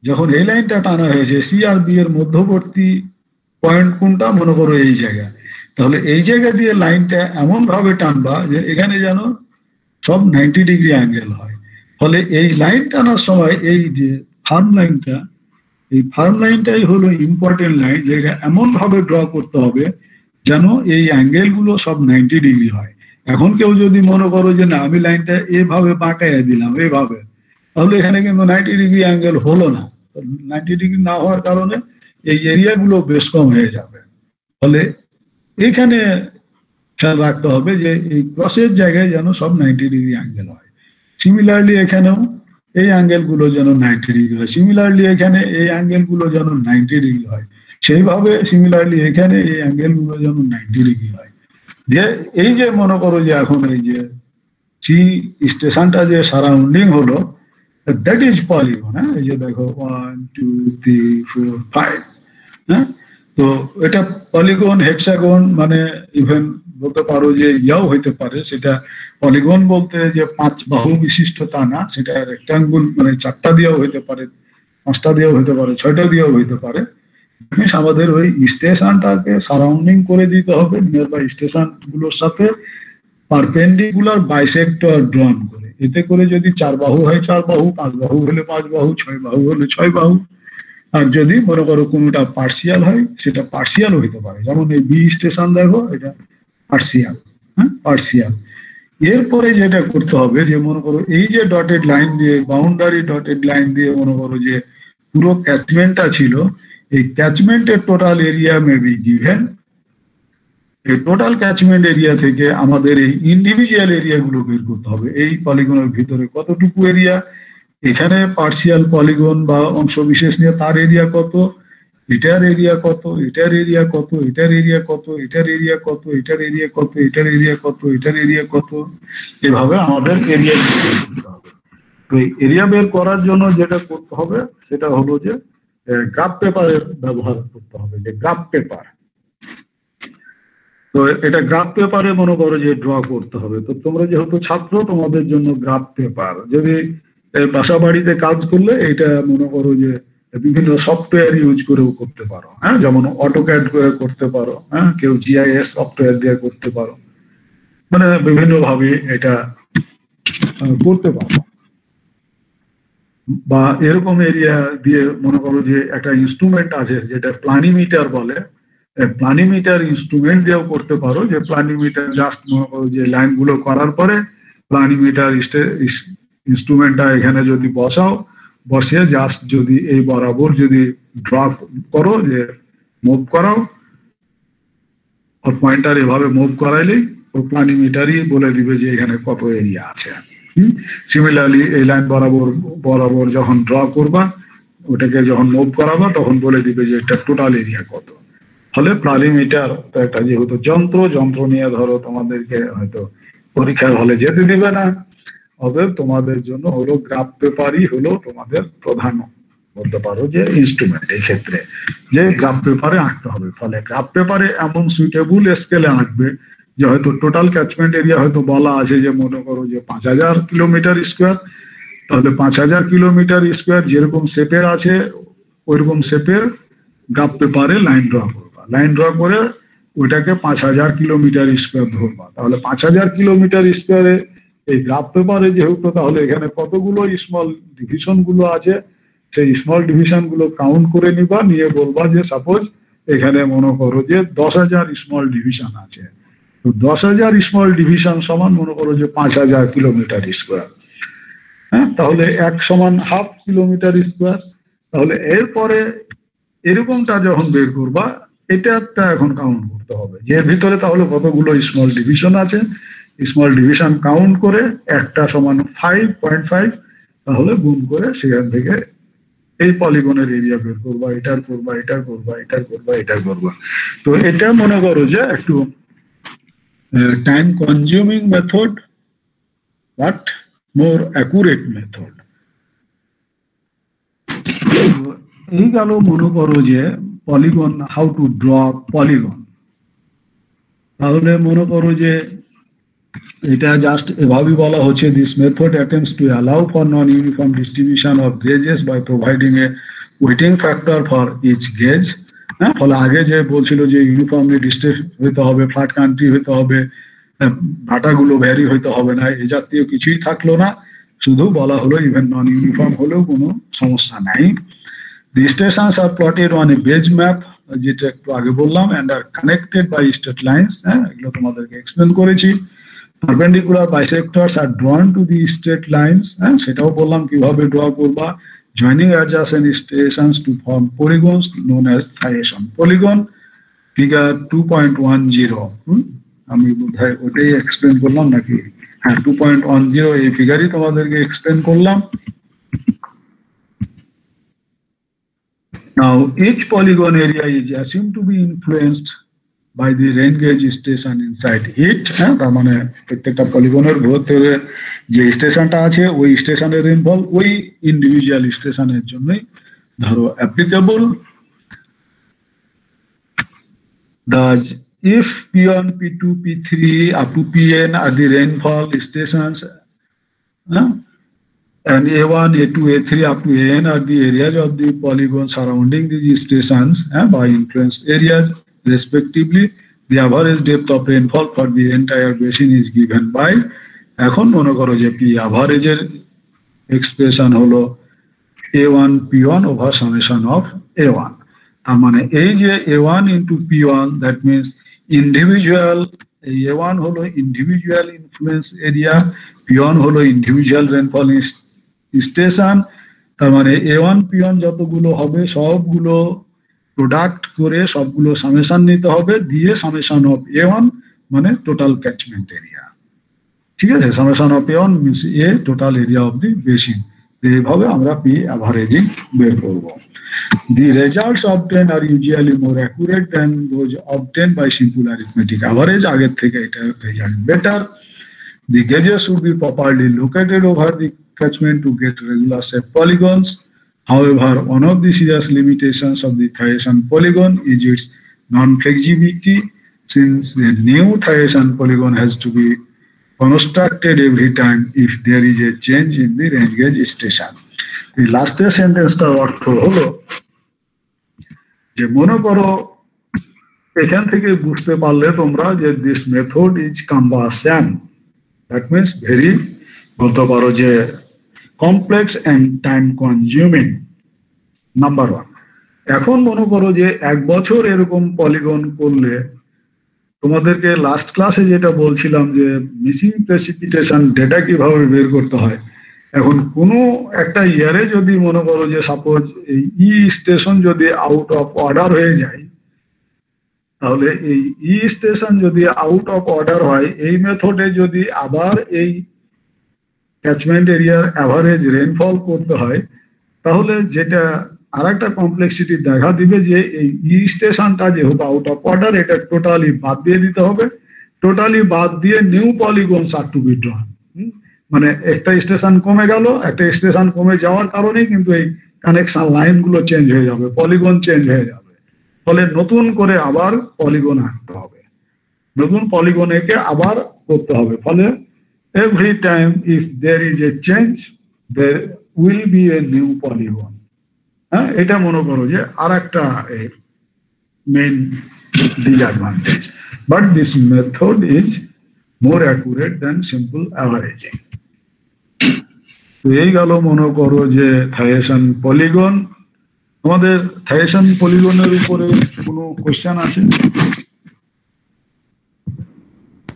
যখন এই লাইনটা টানা হয়েছে সি আর বি এর মধ্যবর্তী পয়েন্ট কোনটা, মনে করো এই জায়গা, তাহলে এই জায়গা দিয়ে লাইনটা এমন ভাবে টানবা যে এখানে যেন সব 90 ডিগ্রি অ্যাঙ্গেল হয়। ফলে এই লাইন টানার সময় এই যে ফার্ম লাইনটা, এই ফার্ম লাইনটাই হলো ইম্পর্টেন্ট লাইন, যেটা এমন ভাবে ড্র করতে হবে যেন এই অ্যাঙ্গেল গুলো সব 90 ডিগ্রি হয়। এখন কেউ যদি মনে করো যে না আমি লাইনটা এভাবে বাঁকাইয়া দিলাম এভাবে, তাহলে এখানে কিন্তু 90 ডিগ্রি অ্যাঙ্গেল হলো না। 90 ডিগ্রি না হওয়ার কারণে এই এরিয়া গুলো বেশ কম হয়ে যাবে। ফলে এখানে খেয়াল রাখতে হবে যে এই ক্রসের জায়গায় যেন সব 90 ডিগ্রি অ্যাঙ্গেল হয়। সিমিলারলি এখানেও এই অ্যাঙ্গেল গুলো যেন 90 ডিগ্রি হয়, সিমিলারলি এখানে এই অ্যাঙ্গেল গুলো যেন 90 ডিগ্রি হয়, সেইভাবে সিমিলারলি এখানে এই অ্যাঙ্গেল গুলো যেন 90 ডিগ্রি হয়। যে এই যে মনে করো যে এখন এই যে সি স্টেশনটা যে সারাউন্ডিং হলো, দ্যাট ইজ পলিগন। হ্যাঁ, এই যে দেখো 1 2 3 4 5, হ্যাঁ, তো এটা পলিগন, হেক্সাগন, মানে ইভেন বলতে পারো যে ইয়াও হইতে পারে। সেটা পলিগন বলতে যে 5 বাহু বিশিষ্ট তা না, সেটা রেক্টাঙ্গুল, মানে 4টা দিয়েও হইতে পারে, 5টা দিয়েও হইতে পারে, 6টা দিয়েও হইতে পারে। আমাদের ওই স্টেশনটাকে সারাউন্ডিং করে দিতে হবে নিয়ার বাই স্টেশন গুলোর সাথে পারপেন্ডিকুলার বাইসেক্টর ড্রন করে। এতে করে যদি 4 বাহু হয় 4 বাহু, 5 বাহু হলে 5 বাহু, 6 বাহু হলে 6 বাহু। আর যদি মনে করো কোনোটা পার্সিয়াল হয়, সেটা পার্সিয়াল হইতে পারে। যেমন এই বি স্টেশন দেখো, এটা পার্সিয়াল, হ্যাঁ, পার্সিয়াল। এরপরে যেটা করতে হবে, যে মনে করো এই যে ডটেড লাইন দিয়ে, বাউন্ডারি ডটেড লাইন দিয়ে মনে করো যে পুরো ক্যাচমেন্টটা ছিল, এই ক্যাচমেন্টের total area may be given. এই টোটাল ক্যাচমেন্ট এরিয়া থেকে আমাদের এই ইন্ডিভিজুয়াল এরিয়াগুলো বের করতে হবে। এই পলিগনের ভিতরে কতটুকু এরিয়া, এখানে পার্সিয়াল পলিগন বা অংশ বিশেষ নিয়ে তার এরিয়া কত, এটার এরিয়া কত, এটার এরিয়া কত, এটার এরিয়া কত, এটার এরিয়া কত, এটার এরিয়া কত, এটার এরিয়া কত, এটার এরিয়া কত, এভাবে আমাদের এরিয়া বের করতে হবে। তো এই এরিয়া বের করার জন্য যেটা করতে হবে সেটা হলো যে গ্রাফ পেপারের ব্যবহার করতে হবে, যে গ্রাফ পেপার। তো এটা গ্রাফ পেপারে মনে করো যে ড্র করতে হবে। তো তোমরা যেহেতু ছাত্র, তোমাদের জন্য গ্রাফ পেপার, যদি বাসা বাড়িতে কাজ করলে এটা মনে করো যে বিভিন্ন সফটওয়্যার ইউজ করেও করতে পারো, হ্যাঁ, যেমন অটোক্যাড করে করতে পারো, হ্যাঁ, কেউ জিআইএস সফটওয়্যার দিয়ে করতে পারো, মানে বিভিন্ন ভাবে এটা করতে পারো। বা এরকম এরিয়া দিয়ে মনে করো যে একটা ইনস্ট্রুমেন্ট আছে যেটা প্লানিমিটার বলে, প্লানিমিটার ইনস্ট্রুমেন্ট দিয়েও করতে পারো। যে প্লানিমিটার জাস্ট মনে করো যে লাইন গুলো করার পরে প্লানিমিটার ইনস্ট্রুমেন্টটা এখানে যদি বসাও, বসিয়ে জাস্ট যদি এই বরাবর যদি ড্রপ করো, যে মুভ করাও, ওর পয়েন্টার এভাবে মুভ করাইলেই ও প্লানিমিটারই বলে দিবে যে এখানে কত এরিয়া আছে। সিমিলারলি এই লাইন বরাবর বরাবর যখন ড্র করবা, ওটাকে যখন মুভ করাবা, তখন বলে দিবে যে এটা টোটাল এরিয়া কত। ফলে প্লানিমিটার একটা যেহেতু যন্ত্র নিয়ে ধরো তোমাদেরকে হয়তো পরীক্ষার হলে যেতে দিবে না, অতএব তোমাদের জন্য হলো গ্রাফ পেপারই হলো তোমাদের প্রধান বলতে পারো যে ইনস্ট্রুমেন্ট এই ক্ষেত্রে, যে গ্রাফ পেপারে আঁকতে হবে। ফলে গ্রাফ পেপারে এমন সুইটেবল স্কেলে আঁকবে যে হয়তো টোটাল ক্যাচমেন্ট এরিয়া হয়তো বলা আছে যে মনে করো যে 5000 কিলোমিটার স্কোয়ার, তাহলে 5000 কিলোমিটার স্কোয়ার যেরকম শেপের আছে ওইরকম শেপের গ্রাফ পেপারে লাইন ড্র করবা, লাইন ড্র করে ওইটাকে 5000 কিলোমিটার স্কোয়ার ধরবা। তাহলে 5000 কিলোমিটার স্কোয়ারে এই গ্রাফ পেপারে যেহেতু, তাহলে এখানে কতগুলো স্মল ডিভিশন গুলো আছে, সেই স্মল ডিভিশন গুলো কাউন্ট করে নিবা, নিয়ে বলবা যে সাপোজ এখানে মনে করো যে 10,000 স্মল ডিভিশন আছে, তো 10,000 স্মল ডিভিশন সমান মনে করো যে 5000 কিলোমিটার স্কোয়ার, হ্যাঁ, তাহলে 1 সমান হাফ কিলোমিটার স্কোয়ার। তাহলে এরপরে এরকমটা যখন বের করবা, এটা এখন কাউন্ট করতে হবে যে এর ভিতরে তাহলে কতগুলো স্মল ডিভিশন আছে, স্মল ডিভিশন কাউন্ট করে একটা সমান 5.5, তাহলে গুণ করে সেখান থেকে এই পলিগনের এরিয়া বের করবা, এটার করবা, এটার করবা, এটার করবা, এটার করবা। তো এটা মনে করো যে একটু time consuming method but more accurate method. এই গেল মনে করো যে polygon, how to draw polygon. তাহলে মনে করো যে এটা জাস্ট এভাবেই বলা হচ্ছে, this method attempts to allow for non uniform distribution of gauges by providing a weighting factor for each gauge. হ্যাঁ, ফলে আগে যে বলছিল যে ইউনিফর্মলি ডিস্ট্রিবিউট হইতে হবে, ফ্ল্যাট কান্ট্রি হইতে হবে, ডাটাগুলো ভ্যারি হইতে হবে না, এই জাতীয় কিছুই থাকলো না, শুধু বলা হলো ইভেন নন ইউনিফর্ম হলেও কোনো সমস্যা নাই। The stations are plotted on a beige map, যেটা একটু আগে বললাম, and are connected by straight lines, হ্যাঁ, এগুলো তোমাদেরকে এক্সপ্লেন করেছি। Perpendicular bisectors are drawn to the straight lines, হ্যাঁ, সেটাও বললাম কিভাবে ড্র করবা, joining adjacent stations to form polygons known as thiason polygon, figure 2.10। আমি বোধহয় ওটাই এক্সপ্লেন করলাম নাকি? হ্যাঁ, 2.10 এই ফিগারই তোমাদেরকে এক্সপ্লেন করলাম। Now, each polygon area is assumed to be influenced by the rain gauge station inside it. তার মানে প্রত্যেকটা পলিগনের ভেতরে যে স্টেশনটা আছে ওই স্টেশনের রেইনফল ওই ইন্ডিভিজুয়াল স্টেশনের জন্যই ধরো applicable. Thus, if P1, P2, P3 up to Pn are the rainfall stations, and A1, A2, A3 up to An are the areas of the polygon surrounding these stations by influence areas respectively, the average depth of rainfall for the entire basin is given by, এখন মনে করো যে P average এর expression হলো A1 P1 over summation of A1। তার মানে এই যে A1 into P1 that means individual A1 হলো individual influence area, P1 হলো individual rainfall স্টেশন। তার মানে A1 P1 যতগুলো হবে সবগুলো প্রোডাক্ট করে সবগুলো সামেশন নিতে হবে, দিয়ে সামেশন অফ A1 মানে টোটাল ক্যাচমেন্ট এরিয়া। ঠিক আছে, summation of A1 means a total area of the basin. এইভাবে আমরা পি অ্যাভারেজিং বের করব। The results obtained are usually more accurate than those obtained by simple arithmetic average. আগের থেকে এটা result better. The gauges should be properly located over the catchment to get regular shape polygons. However, one of the serious limitations of the Thiessen polygon is its non-flexibility, since the new Thiessen polygon has to be constructed every time if there is a change in the range gauge station. The last সেন্টেন্সটার অর্থ হলো যে মনে করো এখান থেকে বুঝতে পারলে তোমরা যে this method is cumbersome, that means very বলতে পারো যে complex and time consuming, number one. এখন মনে করো যে এক বছর এরকম পলিগন করলে তোমাদেরকে লাস্ট ক্লাসে যেটা বলছিলাম যে মিসিং প্রেসিপিটেশন ডেটা কিভাবে বের করতে হয়। এখন কোনো একটা ইয়ারে যদি মনে করো যে সাপোজ এই ই স্টেশন যদি আউট অফ অর্ডার হয়ে যায়, তাহলে এই ই স্টেশন যদি আউট অফ অর্ডার হয়, এই মেথডে যদি আবার এই ক্যাচমেন্ট এরিয়ার অ্যাভারেজ রেইনফল করতে হয়, তাহলে যেটা আর একটা কমপ্লেক্সিটি দেখা দিবে যে এই ই স্টেশনটা যেহেতু আউট অফ অর্ডার, এটা টোটালি বাদ দিয়ে দিতে হবে। টোটালি বাদ দিয়ে new polygons are to be drawn. মানে একটা স্টেশন কমে গেল, একটা স্টেশন কমে যাওয়ার কারণেই কিন্তু এই কানেকশন লাইন গুলো চেঞ্জ হয়ে যাবে, পলিগন চেঞ্জ হয়ে যাবে। ফলে নতুন করে আবার পলিগন আনতে হবে, নতুন পলিগন একে আবার করতে হবে। ফলে every time if there is a change there will be a new polygon. হ্যাঁ, এটা মনে করো যে আর একটা main disadvantage, but this method is more accurate than simple averaging. তো এই গেল মনে করো যে থাইয়েসন পলিগন। আমাদের থাইয়েসন পলিগনের উপরে কোনো কোশ্চেন আছে?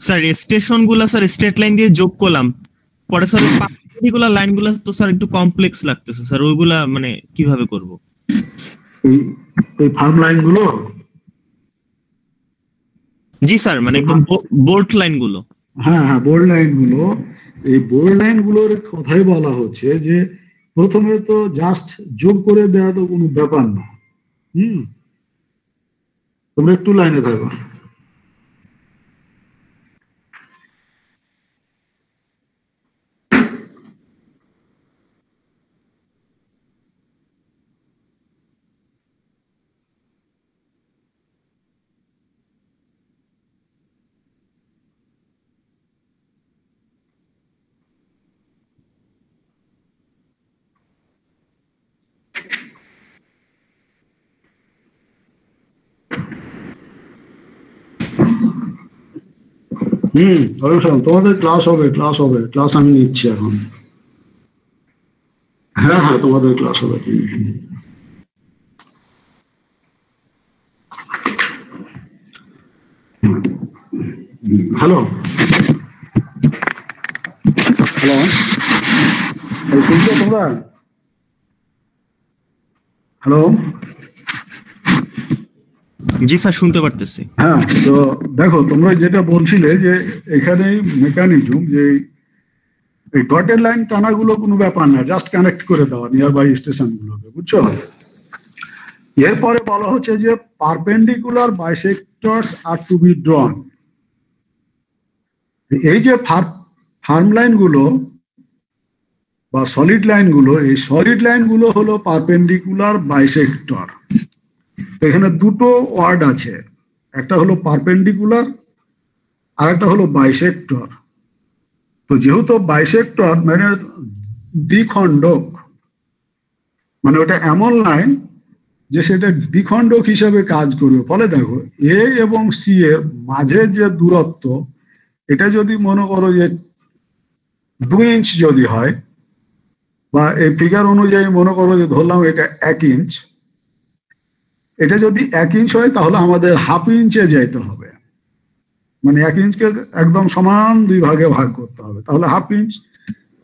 স্যার স্টেশন গুলা স্যার স্ট্রেট লাইন দিয়ে যোগ করলাম, পরে স্যার পার্টিকুলার লাইন গুলা তো স্যার একটু কমপ্লেক্স লাগতেছে স্যার, ওইগুলা মানে কিভাবে করব? এই ফার্ম লাইন গুলো? জি স্যার, মানে একদম বোল্ট লাইন গুলো। হ্যাঁ হ্যাঁ, বোল্ড লাইন গুলো। এই বোল্ড লাইন গুলোর কথাই বলা হচ্ছে যে প্রথমে তো জাস্ট যোগ করে দেওয়া তো কোনো ব্যাপার না। তোমরা একটু লাইনে থাকো। তোমাদের ক্লাস হবে, ক্লাস আমি নিচ্ছি এখন। হ্যাঁ হ্যাঁ, তোমাদের ক্লাস হবে। হ্যালো হ্যালো, শুনছো তোমরা? হ্যালো, জি স্যার, শুনতে পারতেছি। হ্যাঁ, তো দেখো তোমরা যেটা বলছিলে যে এখানে মেকানিজম যে এই ডটেড লাইন টানাগুলো কোনো ব্যাপার না, জাস্ট কানেক্ট করে দেওয়া নিয়ার বাই স্টেশন গুলোকে, বুঝছো? এরপরে বলা হচ্ছে যে perpendicular bisectors are to be drawn. এই যে ফার্ম লাইন গুলো বা সলিড লাইনগুলো, এই সলিড লাইনগুলো হলো পারপেন্ডিকুলার বাইসেক্টর। এখানে দুটো ওয়ার্ড আছে, একটা হলো পারপেন্ডিকুলার আর একটা হলো বাইসেক্টর। তো যেহেতু বাইসেক্টর মানে দ্বিখণ্ডক, মানে ওটা এমন লাইন যে সেটা দ্বিখণ্ডক হিসেবে কাজ করবে। ফলে দেখো এ এবং সি এর মাঝে যে দূরত্ব, এটা যদি মনে করো যে 2 ইঞ্চ যদি হয়, বা এই ফিগার অনুযায়ী মনে করো যে ধরলাম এটা 1 ইঞ্চ, এটা যদি 1 ইঞ্চ হয় তাহলে আমাদের হাফ ইঞ্চে যেতে হবে, মানে 1 ইঞ্চকে একদম সমান 2 ভাগে ভাগ করতে হবে, তাহলে হাফ ইঞ্চ।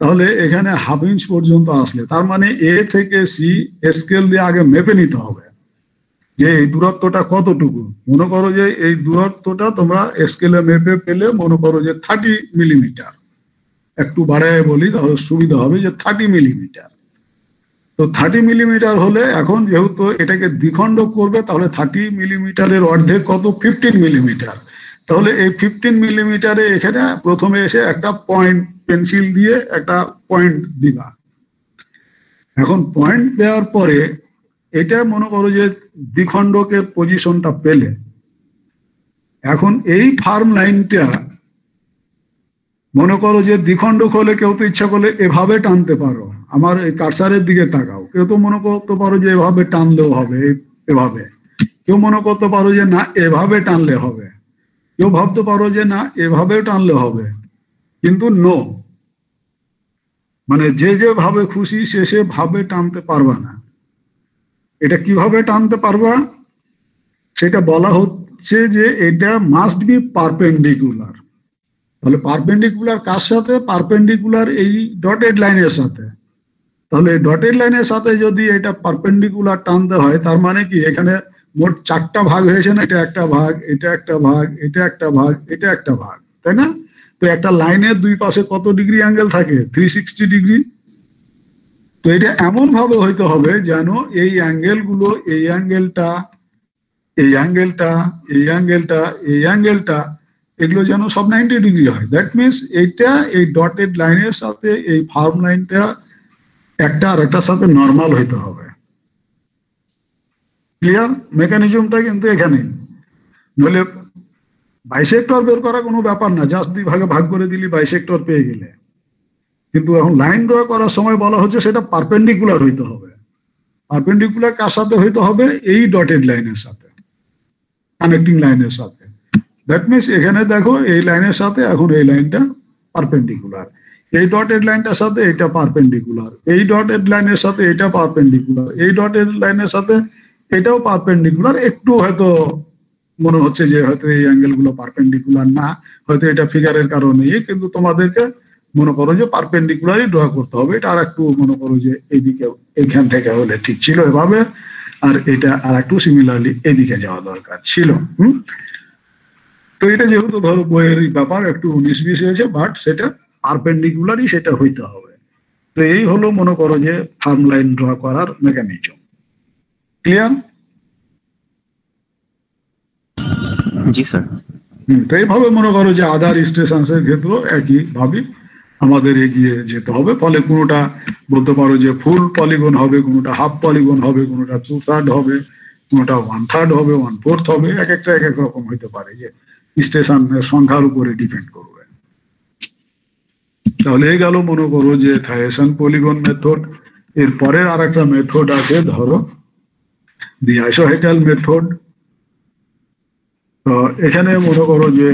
তাহলে এখানে হাফ ইঞ্চ পর্যন্ত আসলে তার মানে এ থেকে সি স্কেল দিয়ে আগে মেপে নিতে হবে যে এই দূরত্বটা কতটুকু। মনে করো যে এই দূরত্বটা তোমরা স্কেলে মেপে পেলে মনে করো যে 30 মিলিমিটার, একটু বাড়ায় বলি তাহলে সুবিধা হবে, যে 30 মিলিমিটার। তো 30 মিলিমিটার হলে এখন যেহেতু এটাকে দ্বিখণ্ডক করবে, তাহলে 30 মিলিমিটারের অর্ধেক কত, 15 মিলিমিটার। তাহলে এই 15 মিলিমিটারে এখানে প্রথমে এসে একটা পয়েন্ট, পেন্সিল দিয়ে একটা পয়েন্ট দিবা। এখন পয়েন্ট দেওয়ার পরে এটা মনে করো যে দ্বিখণ্ডকের পজিশনটা পেলে, এখন এই ফার্ম লাইনটা মনে করো যে দ্বিখণ্ডক হলে কেউ তো ইচ্ছা করলে এভাবে টানতে পারো, আমার এই কার্সারের দিকে তাকাও, কেউ তো মনে করতে পারো যে এভাবে টানলেও হবে, এভাবে। কেউ মনে করতে পারো যে না এভাবে টানলে হবে, কেউ ভাবতে পারো যে না এভাবে টানলে হবে, কিন্তু নো, মানে যে যেভাবে খুশি সে সেভাবে টানতে পারবা না। এটা কিভাবে টানতে পারবা সেটা বলা হচ্ছে যে এটা মাস্ট বি পারপেন্ডিকুলার। তাহলে পারপেন্ডিকুলার কার সাথে, পারপেন্ডিকুলার এই ডটেড লাইনের সাথে। তাহলে ডটেড লাইনের সাথে যদি এটা পারপেন্ডিকুলার টানতে হয়, তার মানে কি এখানে মোট 4টা ভাগ হয়েছে না, এটা একটা ভাগ, এটা একটা ভাগ, এটা একটা ভাগ, এটা একটা ভাগ, তাই না? তো একটা লাইনের দুই পাশে কত ডিগ্রি অ্যাঙ্গেল থাকে, 360 ডিগ্রি। তো এটা এমন ভাবে হইতে হবে যেন এই অ্যাঙ্গেলগুলো, এই অ্যাঙ্গেলটা, এই অ্যাঙ্গেলটা, এই অ্যাঙ্গেলটা, এই অ্যাঙ্গেলটা, এগুলো যেন সব 90 ডিগ্রি হয়। দ্যাট মিনস এইটা এই ডটেড লাইনের সাথে এই ফার্ম লাইনটা একটা আর একটার সাথে নর্মাল হইতে হবে। ক্লিয়ার? মেকানিজমটা কিন্তু এখানে, নইলে বাইসেক্টর বের করা কোনো ব্যাপার না, জাস্ট 2 ভাগে ভাগ করে দিলি বাইসেক্টর পেয়ে গেলে। কিন্তু এখন লাইন ড্র করার সময় বলা হচ্ছে সেটা পারপেন্ডিকুলার হইতে হবে। পারপেন্ডিকুলার কার সাথে হইতে হবে, এই ডটেড লাইনের সাথে, কানেক্টিং লাইনের সাথে। দ্যাট মিনস এখানে দেখো এই লাইনের সাথে এখন এই লাইনটা পারপেন্ডিকুলার, এই ডটেড লাইনটার সাথে এটা পারপেন্ডিকুলার, এই ডটেড লাইনের সাথে এটা পারপেন্ডিকুলার, এই ডটেড লাইনের সাথে এটাও পারপেন্ডিকুলার। একটু হয়তো মনে হচ্ছে যে হয়তো এই অ্যাঙ্গেল গুলো পারপেন্ডিকুলার না, হয়তো এটা ফিগারের কারণে, কিন্তু তোমাদেরকে মনে করো যে পারপেন্ডিকুলারই ড্র করতে হবে। এটা আর একটু মনে করো যে এইদিকে, এইখান থেকে হলে ঠিক ছিল এভাবে, আর এটা আর একটু সিমিলারলি এদিকে যাওয়া দরকার ছিল। তো এটা যেহেতু ধরো বইয়ের ব্যাপার একটু 19-20 হয়েছে, বাট সেটা পারপেন্ডিকুলারই সেটা হইতে হবে। তো এই হলো মনে করো যে ফার্ম লাইন ড্র করার মেকানিজম। ক্লিয়ার? জি স্যার। তো এইভাবে মনে করো যে আদার স্টেশনসের ক্ষেত্রেও একই ভাবে আমাদের এগিয়ে যেতে হবে। ফলে কোনোটা বলতে পারো যে ফুল পলিগন হবে, কোনোটা হাফ পলিগন হবে, কোনোটা 2/3 হবে, কোনোটা 1/3 হবে, 1/4 হবে, এক একটা এক এক রকম হইতে পারে, যে স্টেশনের সংখ্যার উপরে ডিপেন্ড করবে। তাহলে এই গেল মনে করো যে থাইয়েসন পলিগন মেথড। এর পরের আর একটা মেথড আছে, ধরো দি আইসোহেটাল মেথড। তো এখানে মনে করো যে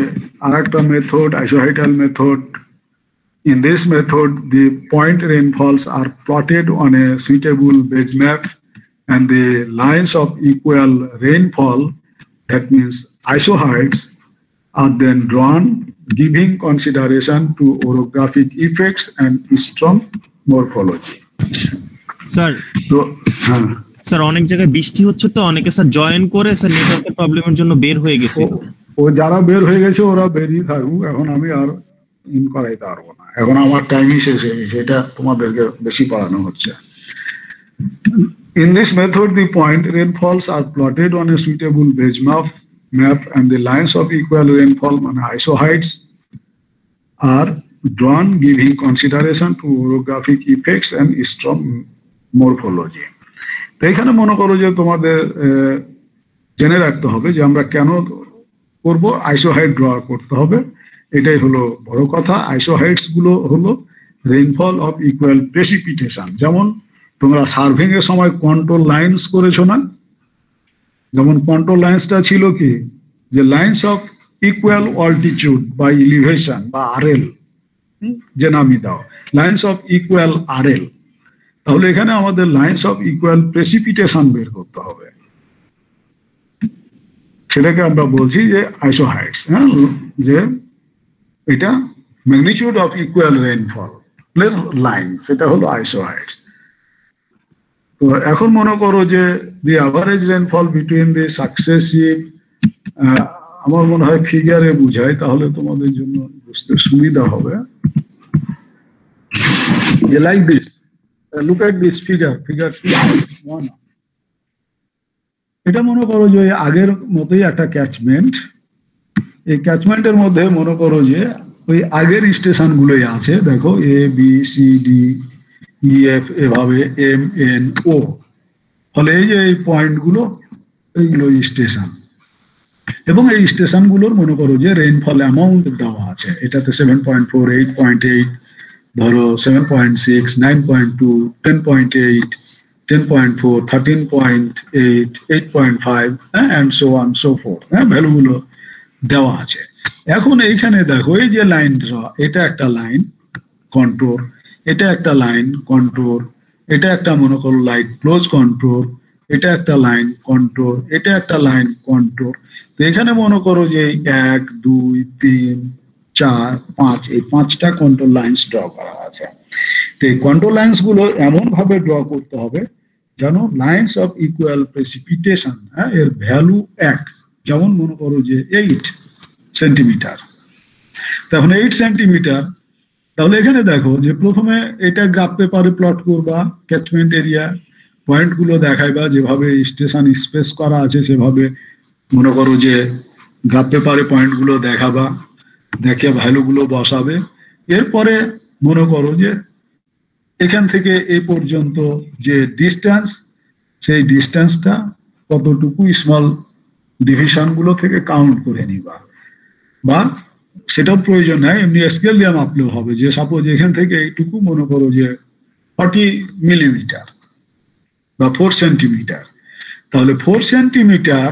আর একটা method, isohyetal method. In this method, the point rainfalls are plotted on a suitable base map, and the lines of equal rainfall, that means isoheights, are then drawn, giving consideration to orographic effects and storm morphology. Sir, sir অনেক জায়গায় বৃষ্টি হচ্ছে, তো অনেকে sir join করে sir নেটওয়ার্কের প্রবলেমের জন্য বের হয়ে গেছে। ও যারা বের হয়ে গেছে ওরা বেরিয়ে থাকুক, এখন আমি আর ইন করাইতে পারবো না, এখন আমার টাইমই শেষ হয়ে গেছে, এটা তোমাদেরকে বেশি পড়ানো হচ্ছে। In this method, the point rainfalls are plotted on a suitable base map, and the lines of equal rainfall, isoheights, are drawn giving consideration to orographic effects and strong morphology. তো এখানে মনে করো যে তোমাদের জেনে রাখতে হবে যে আমরা কেন করব, আইসোহাইট ড্র করতে হবে, এটাই হলো বড় কথা। আইসোহাইটস গুলো হলো রেইনফল অফ ইকুয়াল প্রেসিপিটেশন। যেমন তোমরা সার্ভিং এর সময় কন্ট্রোল লাইন্স করেছো না, যেমন কন্ট্রোল লাইন্সটা ছিল কি, যে লাইন্স অফ ইকুয়াল অল্টিটিউড বা ইলিভেশন বা আরএল, যে নামই দাও, লাইন্স অফ ইকুয়াল আরএল। তাহলে এখানে আমাদের লাইন্স অফ ইকুয়াল প্রেসিপিটেশন বের করতে হবে, সেটাকে আমরা বলছি যে আইসোহাইটস। যে এটা magnitude of equal rainfall line, সেটা হলো আইসোহাইটস। তো এখন মনে করো যে দি average rainfall between the successive, আমার মনে হয় ফিগারে বুঝাই, তাহলে তোমাদের জন্য বুঝতে সুবিধা হবে। যে like this, look at this figure 1, এটা মনে করো যে আগের মতোই একটা ক্যাচমেন্ট। এই ক্যাচমেন্টের মধ্যে মনে করো যে ওই আগের স্টেশন গুলোই আছে, দেখো A B C D E F, এভাবে এম এন ও। ফলে এই যে এই পয়েন্ট গুলো, এইগুলো স্টেশন, এবং এই স্টেশন গুলোর মনে করো যে রেইনফল অ্যামাউন্ট দেওয়া আছে। এটাতে 7.4, 8.8, ধরো 7.6, 9.2, 10.8, 10.4, 13.8, 8.5 and so on so forth, ভ্যালুগুলো দেওয়া আছে। এখন এইখানে দেখো এই যে লাইন ড্র, এটা একটা লাইন কন্ট্রোল, এটা একটা লাইন কন্ট্রোল, এটা একটা মনে করো লাইট ক্লোজ কন্ট্রোল, এটা একটা লাইন কন্ট্রোল, এটা একটা লাইন কন্ট্রোল। তো এখানে মনে করো যে 1, 2, 3, 4, 5, এই 5টা কন্ট্রোল লাইন্স ড্র করা আছে। তো এই কন্ট্রোল লাইন্স গুলো এমন ভাবে ড্র করতে হবে যেন লাইন্স অফ ইকুয়াল প্রেসিপিটেশন, এর ভ্যালু 1, যেমন মনে করো যে 8 সেন্টিমিটার, তখন 8 সেন্টিমিটার। তাহলে এখানে দেখো যে প্রথমে এটা গ্রাফ পেপারে প্লট করবা, ক্যাচমেন্ট এরিয়া পয়েন্ট গুলো দেখাইবা, যেভাবে স্টেশন স্পেস করা আছে সেভাবে মনে করো যে গ্রাফ পেপারে পয়েন্ট গুলো দেখাবা, দেখে ভ্যালু গুলো বসাবে। এরপরে মনে করো যে এখান থেকে এই পর্যন্ত যে ডিস্টেন্স, সেই ডিস্টেন্সটা কতটুকু স্মল ডিভিশন গুলো থেকে কাউন্ট করে নিবা, বা সেটাও প্রয়োজন নাই, এমনি স্কেল দিয়ে মাপলেও হবে। যে সাপোজ এখান থেকে এইটুকু মনে করো যে 40 মিলিমিটার বা 4 সেন্টিমিটার, তাহলে 4 সেন্টিমিটার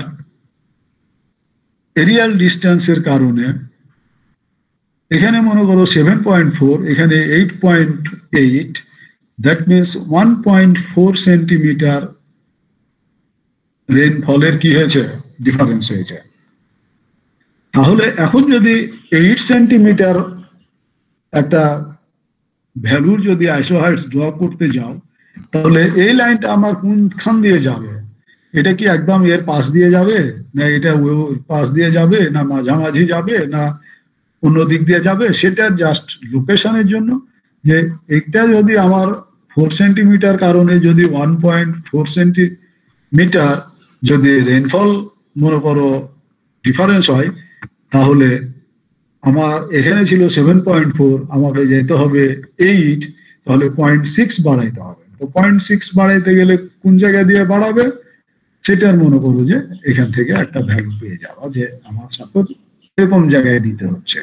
এরিয়াল ডিস্টেন্সের কারণে এখানে মনে করো 7.4, এখানে 8.8, দ্যাট মিনস 1.4 সেন্টিমিটার রেইনফলের কি হয়েছে, ডিফারেন্স হয়েছে। তাহলে এখন যদি 8 সেন্টিমিটার একটা ভ্যালুর যদি আইসোহাইটস ড্র করতে যাও, তাহলে এই লাইনটা আমার কোনখান দিয়ে যাবে? এটা কি একদম এর পাশ দিয়ে যাবে, না এটা পাশ দিয়ে যাবে, না মাঝামাঝি যাবে, না অন্য দিক দিয়ে যাবে? সেটা জাস্ট লোকেশনের জন্য। যে এটা যদি আমার 4 সেন্টিমিটার কারণে যদি 1.4 সেন্টিমিটার যদি রেইনফল মনে করো ডিফারেন্স হয়, তাহলে আমার এখানে ছিল 7.4, আমাকে যেতে হবে 8, তাহলে 0.6 বাড়াইতে হবে। তো 0.6 বাড়াইতে গেলে কোন জায়গা দিয়ে বাড়াবে, সেটার মনে করো যে এখান থেকে একটা ভ্যালু পেয়ে যাওয়া, যে আমার সাপোজ এরকম জায়গায় দিতে হচ্ছে।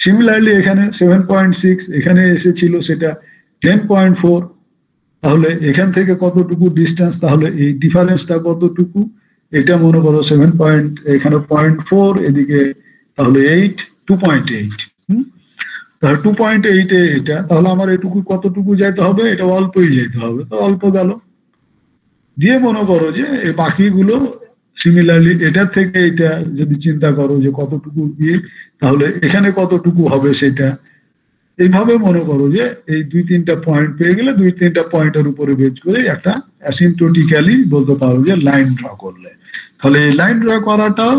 সিমিলারলি এখানে 7.6, এখানে এসেছিল সেটা 10.4, তাহলে এখান থেকে কতটুকু ডিস্টেন্স, তাহলে এই ডিফারেন্সটা কতটুকু, এটা মনে করো 7 পয়েন্ট, এখানে 0.4, এদিকে তাহলে 2.8, তাহলে 2.8 এটা, তাহলে আমার এটুকু কতটুকু যেতে হবে, এটা অল্পই যেতে হবে, তো অল্প গেল। দিয়ে মনে করো যে এই বাকিগুলো সিমিলারলি এটার থেকে এটা যদি চিন্তা করো যে কতটুকু দিয়ে, তাহলে এখানে কতটুকু হবে সেটা। এইভাবে মনে করো যে এই 2-3টা পয়েন্ট পেয়ে গেলে 2-3টা পয়েন্টের উপরে বেজ করে একটা অ্যাসিম্পটোটিক্যালি বলতে পারো যে লাইন ড্র করলে। তাহলে এই লাইন ড্র করাটাও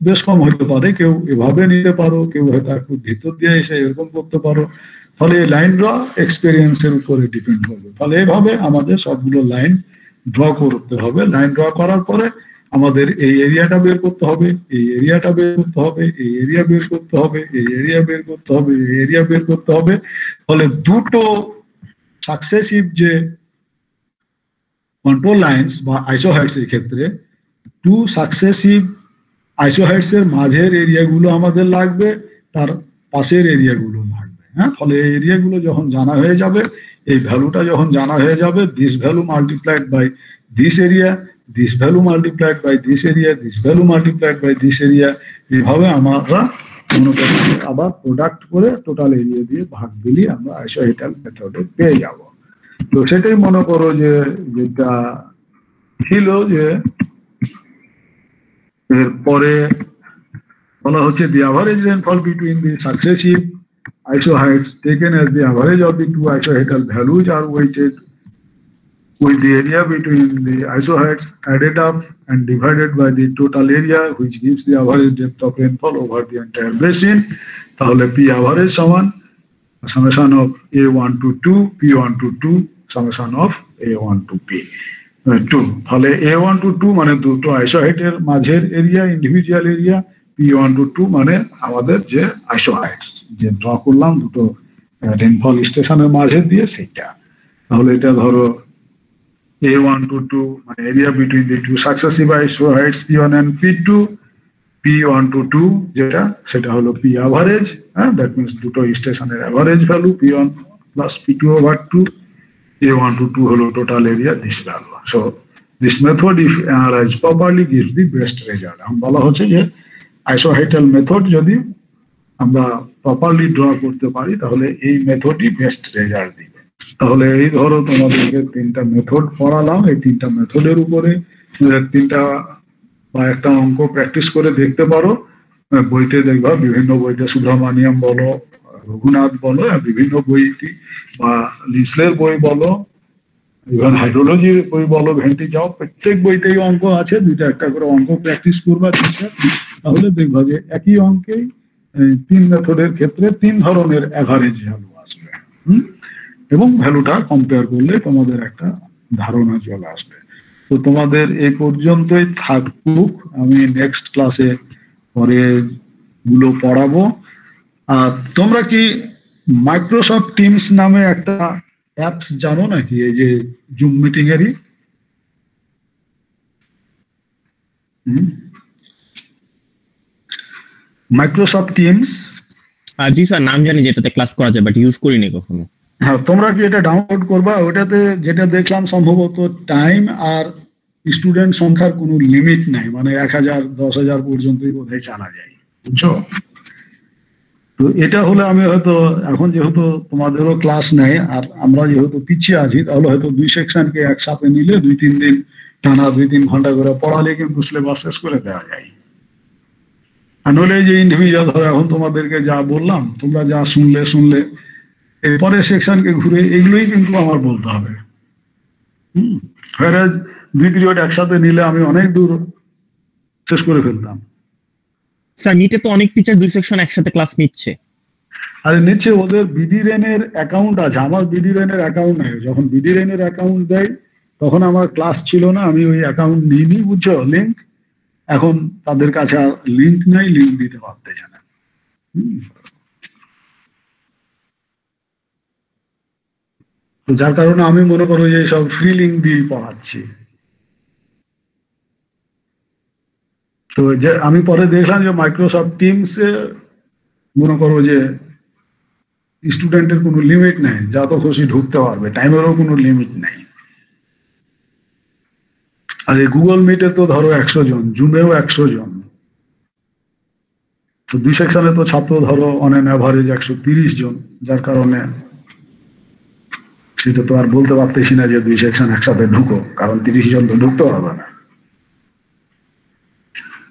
বেশ কম হতে পারে, কেউ এভাবে নিতে পারো, কেউ হয়তো একটু ভিতর দিয়ে এসে এরকম করতে পারো। ফলে এই লাইন ড্র এক্সপেরিয়েন্সের উপরে ডিপেন্ড করবে। ফলে এভাবে আমাদের সবগুলো লাইন ড্র করতে হবে। লাইন ড্র করার পরে আমাদের এই এরিয়াটা বের করতে হবে, এই এরিয়াটা বের করতে হবে, এই এরিয়া বের করতে হবে, এই এরিয়া বের করতে হবে, এই এরিয়া বের করতে হবে। ফলে দুটো সাকসেসিভ যে কন্ট্রোল লাইন্স বা আইসোহাইডস এর ক্ষেত্রে টু সাকসেসিভ আইসোহাইডস এর মাঝের এরিয়াগুলো আমাদের লাগবে, তার পাশের এরিয়াগুলো লাগবে। হ্যাঁ, ফলে এই এরিয়াগুলো যখন জানা হয়ে যাবে, এই ভ্যালুটা যখন জানা হয়ে যাবে, this value multiplied by this area, this value multiplied by this area, this value multiplied by this area, এইভাবে আমরা মনে করি আবার প্রোডাক্ট করে টোটাল এরিয়া দিয়ে ভাগ দিলে আমরা আইসোহেটাল মেথডে পেয়ে যাব। তো সেটাই মনে করো যে যেটা ছিল যে এরপরে বলা হচ্ছে the average rainfall between the successive isohydrates taken as the average of the two isohedral values are weighted with the area between the isohydrates added up and divided by the total area, which gives the average depth of rainfall over the entire basin. তাহলে P average সমান summation of A1 to 2, P1 to 2, summation of A1 to P2. তাহলে A1 to 2 মানে দুটো আইসোহাইডের মাঝের area, individual area, P1 to 2 মানে আমাদের যে আইসোহাইডস যে ড্র করলাম দুটো রেনফল স্টেশনের মাঝে দিয়ে সেটা। তাহলে এটা ধরো A1 to 2 মানে area between the two successive isohyets P1 and P2, P1 to 2 যেটা সেটা হলো P অ্যাভারেজ। হ্যাঁ, দ্যাট মিনস দুটো স্টেশনের average value P1 plus P2 over 2, A1 to 2 হলো total area, this value. So this method if analysed properly gives the best result. এখন বলা হচ্ছে যে আইসোহাইডাল মেথড যদি আমরা প্রপারলি ড্র করতে পারি তাহলে এই মেথডই বেস্ট রেজাল্ট দিবে। তাহলে এই ধরো তোমাদেরকে তিনটা মেথড পড়ালাম, এই তিনটা মেথডের উপরে তিনটা বা একটা অঙ্ক প্র্যাকটিস করে দেখতে পারো। বইতে দেখবা, বিভিন্ন বইতে সুব্রমণিয়াম বলো, রঘুনাথ বলো, বিভিন্ন বইটি বা লিসলের বই বলো, ইভেন হাইড্রোলজির বই বলো, ভেন্টি যাও, প্রত্যেক বইতেই অঙ্ক আছে। দুইটা একটা করে অঙ্ক প্র্যাকটিস করবা, তাহলে দেখবা যে একই অঙ্কেই তিন মেথডের ক্ষেত্রে তিন ধরনের অ্যাভারেজ ভ্যালু আসবে এবং ভ্যালুটা কম্পেয়ার করলে তোমাদের একটা ধারণা চলে আসবে। তো তোমাদের এই পর্যন্তই থাকুক, আমি নেক্সট ক্লাসে পরে গুলো পড়াবো। আর তোমরা কি মাইক্রোসফট টিমস নামে একটা অ্যাপস জানো নাকি, এই যে জুম মিটিং এরই? Microsoft Teams. জি স্যার, নাম জানি, যেটাতে ক্লাস করা যায়, বাট ইউজ করিনি কখনো। হ্যাঁ, তোমরা কি এটা ডাউনলোড করবা? ওটাতে যেটা দেখলাম সম্ভবত টাইম আর স্টুডেন্ট সংখ্যার কোনো লিমিট নাই, মানে 1000 10,000 পর্যন্তই বোধহয় চালা যায়, বুঝছো? তো এটা হলে আমি হয়তো এখন যেহেতু তোমাদেরও ক্লাস নেই আর আমরা যেহেতু পিছিয়ে আছি, তাহলে হয়তো দুই সেকশনকে একসাথে নিলে 2-3 দিন টানা 2-3 ঘন্টা করে পড়ালে কিন্তু সিলেবাস শেষ করে দেওয়া যায়। আর নইলে যে ইন্ডিভিজুয়াল ধরো এখন তোমাদেরকে যা বললাম, তোমরা যা শুনলে এরপরে সেকশনকে ঘুরে এগুলোই কিন্তু আমার বলতে হবে। দুই পিরিয়ড একসাথে নিলে আমি অনেক দূর শেষ করে ফেলতাম। স্যার, নিটে তো অনেক টিচার দুই সেকশন একসাথে ক্লাস নিচ্ছে। আরে নিচ্ছে, ওদের বিডিরেন এর অ্যাকাউন্ট আছে, আমার বিডিরেন এর অ্যাকাউন্ট নেই। যখন বিডিরেন এর অ্যাকাউন্ট দেয় তখন আমার ক্লাস ছিল না, আমি ওই অ্যাকাউন্ট নিইনি, বুঝছো, লিঙ্ক। এখন তাদের কাছে আর লিঙ্ক নাই, লিঙ্ক দিতে পারতেছে না। তো যার কারণে আমি মনে করো যে সব ফ্রি লিঙ্ক দিয়ে পড়াচ্ছি। তো যে আমি পরে দেখলাম যে মাইক্রোসফট টিমস মনে করো যে স্টুডেন্টের কোনো লিমিট নাই, যা তো খুশি ঢুকতে পারবে, টাইমেরও কোনো লিমিট নাই। আর এই গুগল মিটে তো ধরো 100 জন, জুমেও 100 জন। তো দুই সেকশনে তো ছাত্র ধরো অন এন অ্যাভারেজ 130 জন, যার কারণে সেটা তো আর বলতে পারতেছি না যে দুই সেকশন একসাথে ঢুকো, কারণ 30 জন তো ঢুকতে পারবে না।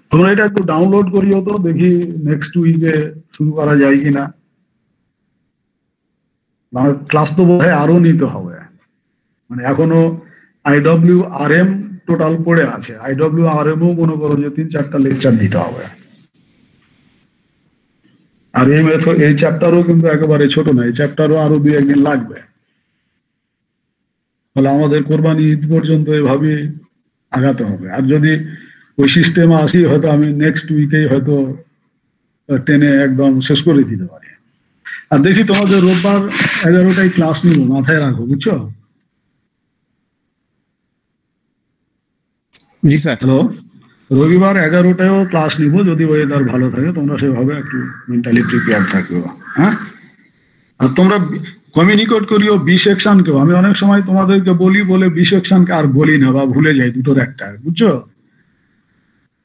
তোমরা এটা একটু ডাউনলোড করিও তো, দেখি নেক্সট উইকে শুরু করা যায় কিনা। ক্লাস তো বোধহয় আরো নিতে হবে, মানে এখনো IWRM টোটাল পড়ে আছে। IWRM ও মনে করো যে 3-4টা লেকচার দিতে হবে। আর এই চ্যাপ্টারও কিন্তু একেবারে ছোট না, এই চ্যাপ্টারও আরো 2-1 দিন লাগবে। ফলে আমাদের কোরবানি ঈদ পর্যন্ত এভাবে আগাতে হবে। আর যদি ওই সিস্টেমে আসি, হয়তো আমি নেক্সট উইকেই হয়তো টেনে একদম শেষ করে দিতে পারি। আর দেখি তোমাদের রোববার 11টায় ক্লাস নিব, মাথায় রাখো, বুঝছো? জি স্যার। হ্যালো, রবিবার 11টায়ও ক্লাস নিব, যদি ওয়েদার ভালো থাকে তোমরা সেভাবে একটু মেন্টালি প্রিপেয়ার থাকবে। হ্যাঁ, আর তোমরা কমিউনিকেট করিও বি সেকশনকেও। আমি অনেক সময় তোমাদেরকে বলি বলে বি সেকশনকে আর বলি না বা ভুলে যাই, দুটোর একটা, বুঝছো?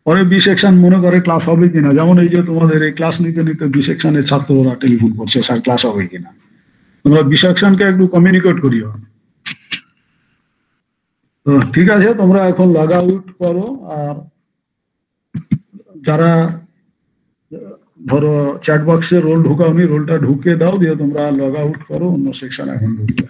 পরে বি সেকশন মনে করে ক্লাস হবে কিনা, যেমন এই যে তোমাদের এই ক্লাস নিতে নিতে বি সেকশনের ছাত্ররা টেলিফোন করছে, স্যার ক্লাস হবে কিনা। তোমরা বি সেকশনকে একটু কমিউনিকেট করিও। তো ঠিক আছে, তোমরা এখন লগ আউট করো। আর যারা ধরো চ্যাট বক্সে রোল ঢুকাওনি, রোলটা ঢুকে দাও, দিয়ে তোমরা লগ আউট করো, অন্য সেকশন এখন ঢুকবে।